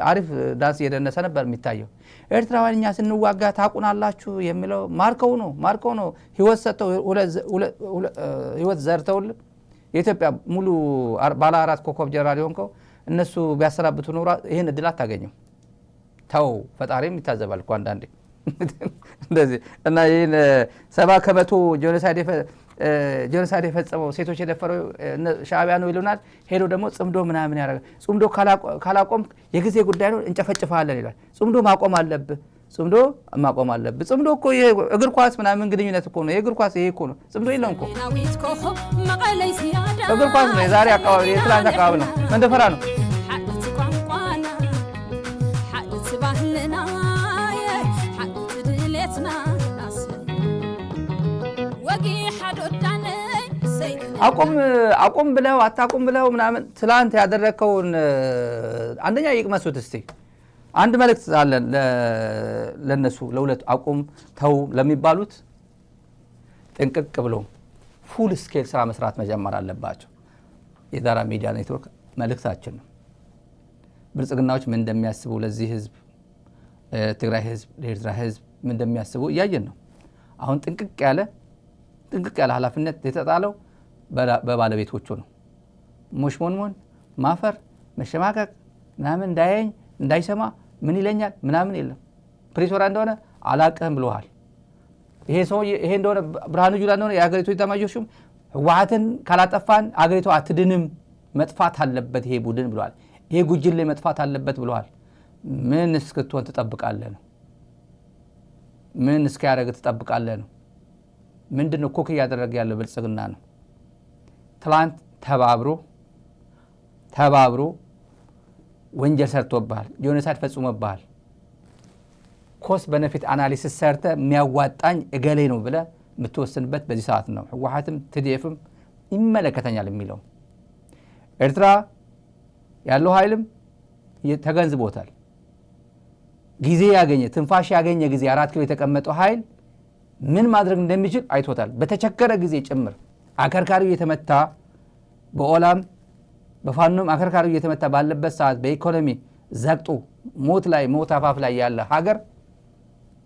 አሪፍ ዳንስ እየደነሰ ነበር የሚታየው። ኤርትራውያን እኛ ስንዋጋ ታቁናላችሁ የሚለው ማርከው ነው ህይወት ሰጥተው ህይወት ዘርተውልን የኢትዮጵያ ሙሉ ባለ 4 ኮከብ ጀነራል ሆንከው እነሱ ቢያሰናብቱ ኖሮ ይሄን እድል አታገኙም። ተው ፈጣሪም ይታዘባል እኮ አንዳንዴ እንደዚህ እና ይሄን 70% ጄኖሳይድ የፈጸመው ሴቶች የደፈረው ሻዕቢያ ነው ይሉናል። ሄዶ ደግሞ ጽምዶ ምናምን ያደርጋል። ጽምዶ ካላቆም የጊዜ ጉዳይ ነው እንጨፈጭፋለን ይላል። ጽምዶ ማቆም አለብህ። ጽምዶ እኮ እግር ኳስ ምናምን ግንኙነት እኮ ነው። የእግር ኳስ ይሄ እኮ ነው። ጽምዶ የለም እኮ እግር ኳስ ነው። የዛሬ አካባቢ የትላንት አካባቢ ነው። መንደፈራ ነው። አቁም ብለው አታቁም ብለው ምናምን ትላንት ያደረከውን አንደኛ ይቅመሱት እስቲ። አንድ መልእክት አለን ለነሱ ለሁለት አቁም ተው ለሚባሉት ጥንቅቅ ብሎ ፉል ስኬል ስራ መስራት መጀመር አለባቸው። የዳራ ሚዲያ ኔትወርክ መልእክታችን ነው። ብልጽግናዎች ምን እንደሚያስቡ ለዚህ ህዝብ፣ ትግራይ ህዝብ፣ ለኤርትራ ህዝብ ምን እንደሚያስቡ እያየን ነው። አሁን ጥንቅቅ ያለ ኃላፊነት የተጣለው በባለቤቶቹ ነው። ሞሽሞንሞን ማፈር መሸማቀቅ ምናምን እንዳያኝ እንዳይሰማ ምን ይለኛል ምናምን የለም። ፕሪቶሪያ እንደሆነ አላቅህም ብለዋል። ይሄ እንደሆነ ብርሃኑ ጁላ እንደሆነ የአገሪቱ ኤታማዦር ሹም ህወሓትን ካላጠፋን አገሪቱ አትድንም፣ መጥፋት አለበት ይሄ ቡድን ብለዋል። ይሄ ጉጅሌ መጥፋት አለበት ብለዋል። ምን እስክትሆን ትጠብቃለህ ነው? ምን እስኪያደርግ ትጠብቃለህ ነው? ምንድነው ኮክ እያደረገ ያለው? ብልጽግና ነው። ትላንት ተባብሮ ወንጀል ሰርቶብሃል፣ ጄኖሳይድ ፈጽሞብሃል። ኮስት በነፊት አናሊሲስ ሰርተ የሚያዋጣኝ እገሌ ነው ብለ የምትወስንበት በዚህ ሰዓት ነው። ህወሓትም ትዲኤፍም ይመለከተኛል የሚለው ኤርትራ ያለው ኃይልም ተገንዝቦታል። ጊዜ ያገኘ ትንፋሽ ያገኘ ጊዜ 4 ኪሎ የተቀመጠው ኃይል ምን ማድረግ እንደሚችል አይቶታል። በተቸገረ ጊዜ ጭምር አከርካሪው የተመታ በኦላም በፋኖም አከርካሪው የተመታ ባለበት ሰዓት በኢኮኖሚ ዘግጦ ሞት አፋፍ ላይ ያለ ሀገር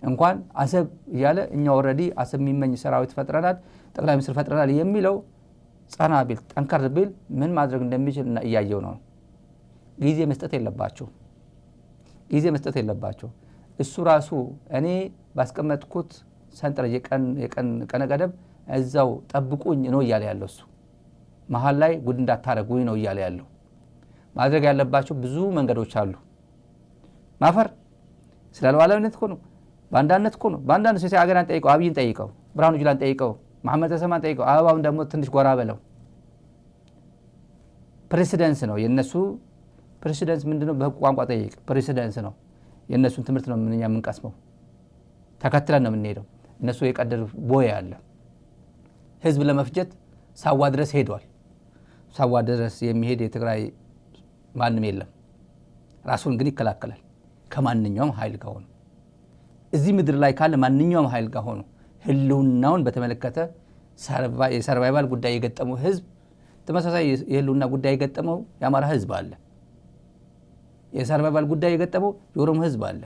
እንኳን አሰብ እያለ እኛ ኦልሬዲ አሰብ የሚመኝ ሰራዊት ፈጥረናል፣ ጠቅላይ ሚኒስትር ፈጥረናል የሚለው ጸና ቢል ጠንከር ቢል ምን ማድረግ እንደሚችል እያየው ነው። ጊዜ መስጠት የለባቸው። እሱ ራሱ እኔ ባስቀመጥኩት ሰንጠረዥ የቀነ ገደብ እዛው ጠብቁኝ ነው እያለ ያለው። እሱ መሀል ላይ ጉድ እንዳታረጉኝ ነው እያለ ያለው። ማድረግ ያለባቸው ብዙ መንገዶች አሉ። ማፈር ስለ ሉዓላዊነት እኮ ነው፣ በአንዳነት እኮ ነው። በአንዳነት ሴ አገራን ጠይቀው፣ አብይን ጠይቀው፣ ብርሃኑ ጁላን ጠይቀው፣ መሐመድ ተሰማን ጠይቀው፣ አበባውን ደግሞ ትንሽ ጎራ በለው። ፕሬሲደንስ ነው የነሱ ፕሬሲደንስ ምንድነው? በህግ ቋንቋ ጠይቅ። ፕሬሲደንስ ነው የነሱን ትምህርት ነው ምንኛ የምንቀስመው፣ ተከትለን ነው የምንሄደው። እነሱ የቀደዱ ቦይ አለ። ህዝብ ለመፍጀት ሳዋ ድረስ ሄዷል። ሳዋ ድረስ የሚሄድ የትግራይ ማንም የለም። ራሱን ግን ይከላከላል ከማንኛውም ኃይል ጋር ሆኖ። እዚህ ምድር ላይ ካለ ማንኛውም ኃይል ጋር ሆኖ ህልውናውን በተመለከተ የሰርቫይቫል ጉዳይ የገጠመው ህዝብ ተመሳሳይ የህልውና ጉዳይ የገጠመው የአማራ ህዝብ አለ። የሰርቫይቫል ጉዳይ የገጠመው የኦሮሞ ህዝብ አለ።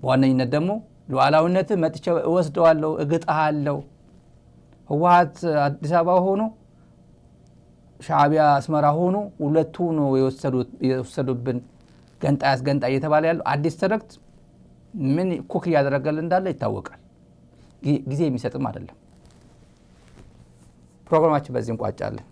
በዋነኝነት ደግሞ ሉዓላዊነት መጥቼ እወስደዋለሁ እግጣሃለሁ። ህወሓት አዲስ አበባ ሆኖ ሻዕቢያ አስመራ ሆኖ ሁለቱ ነው የወሰዱብን ገንጣ እየተባለ ያለው አዲስ ተረክት ምን ኩክ እያደረገልን እንዳለ ይታወቃል። ጊዜ የሚሰጥም አይደለም። ፕሮግራማችን በዚህ እንቋጫለን።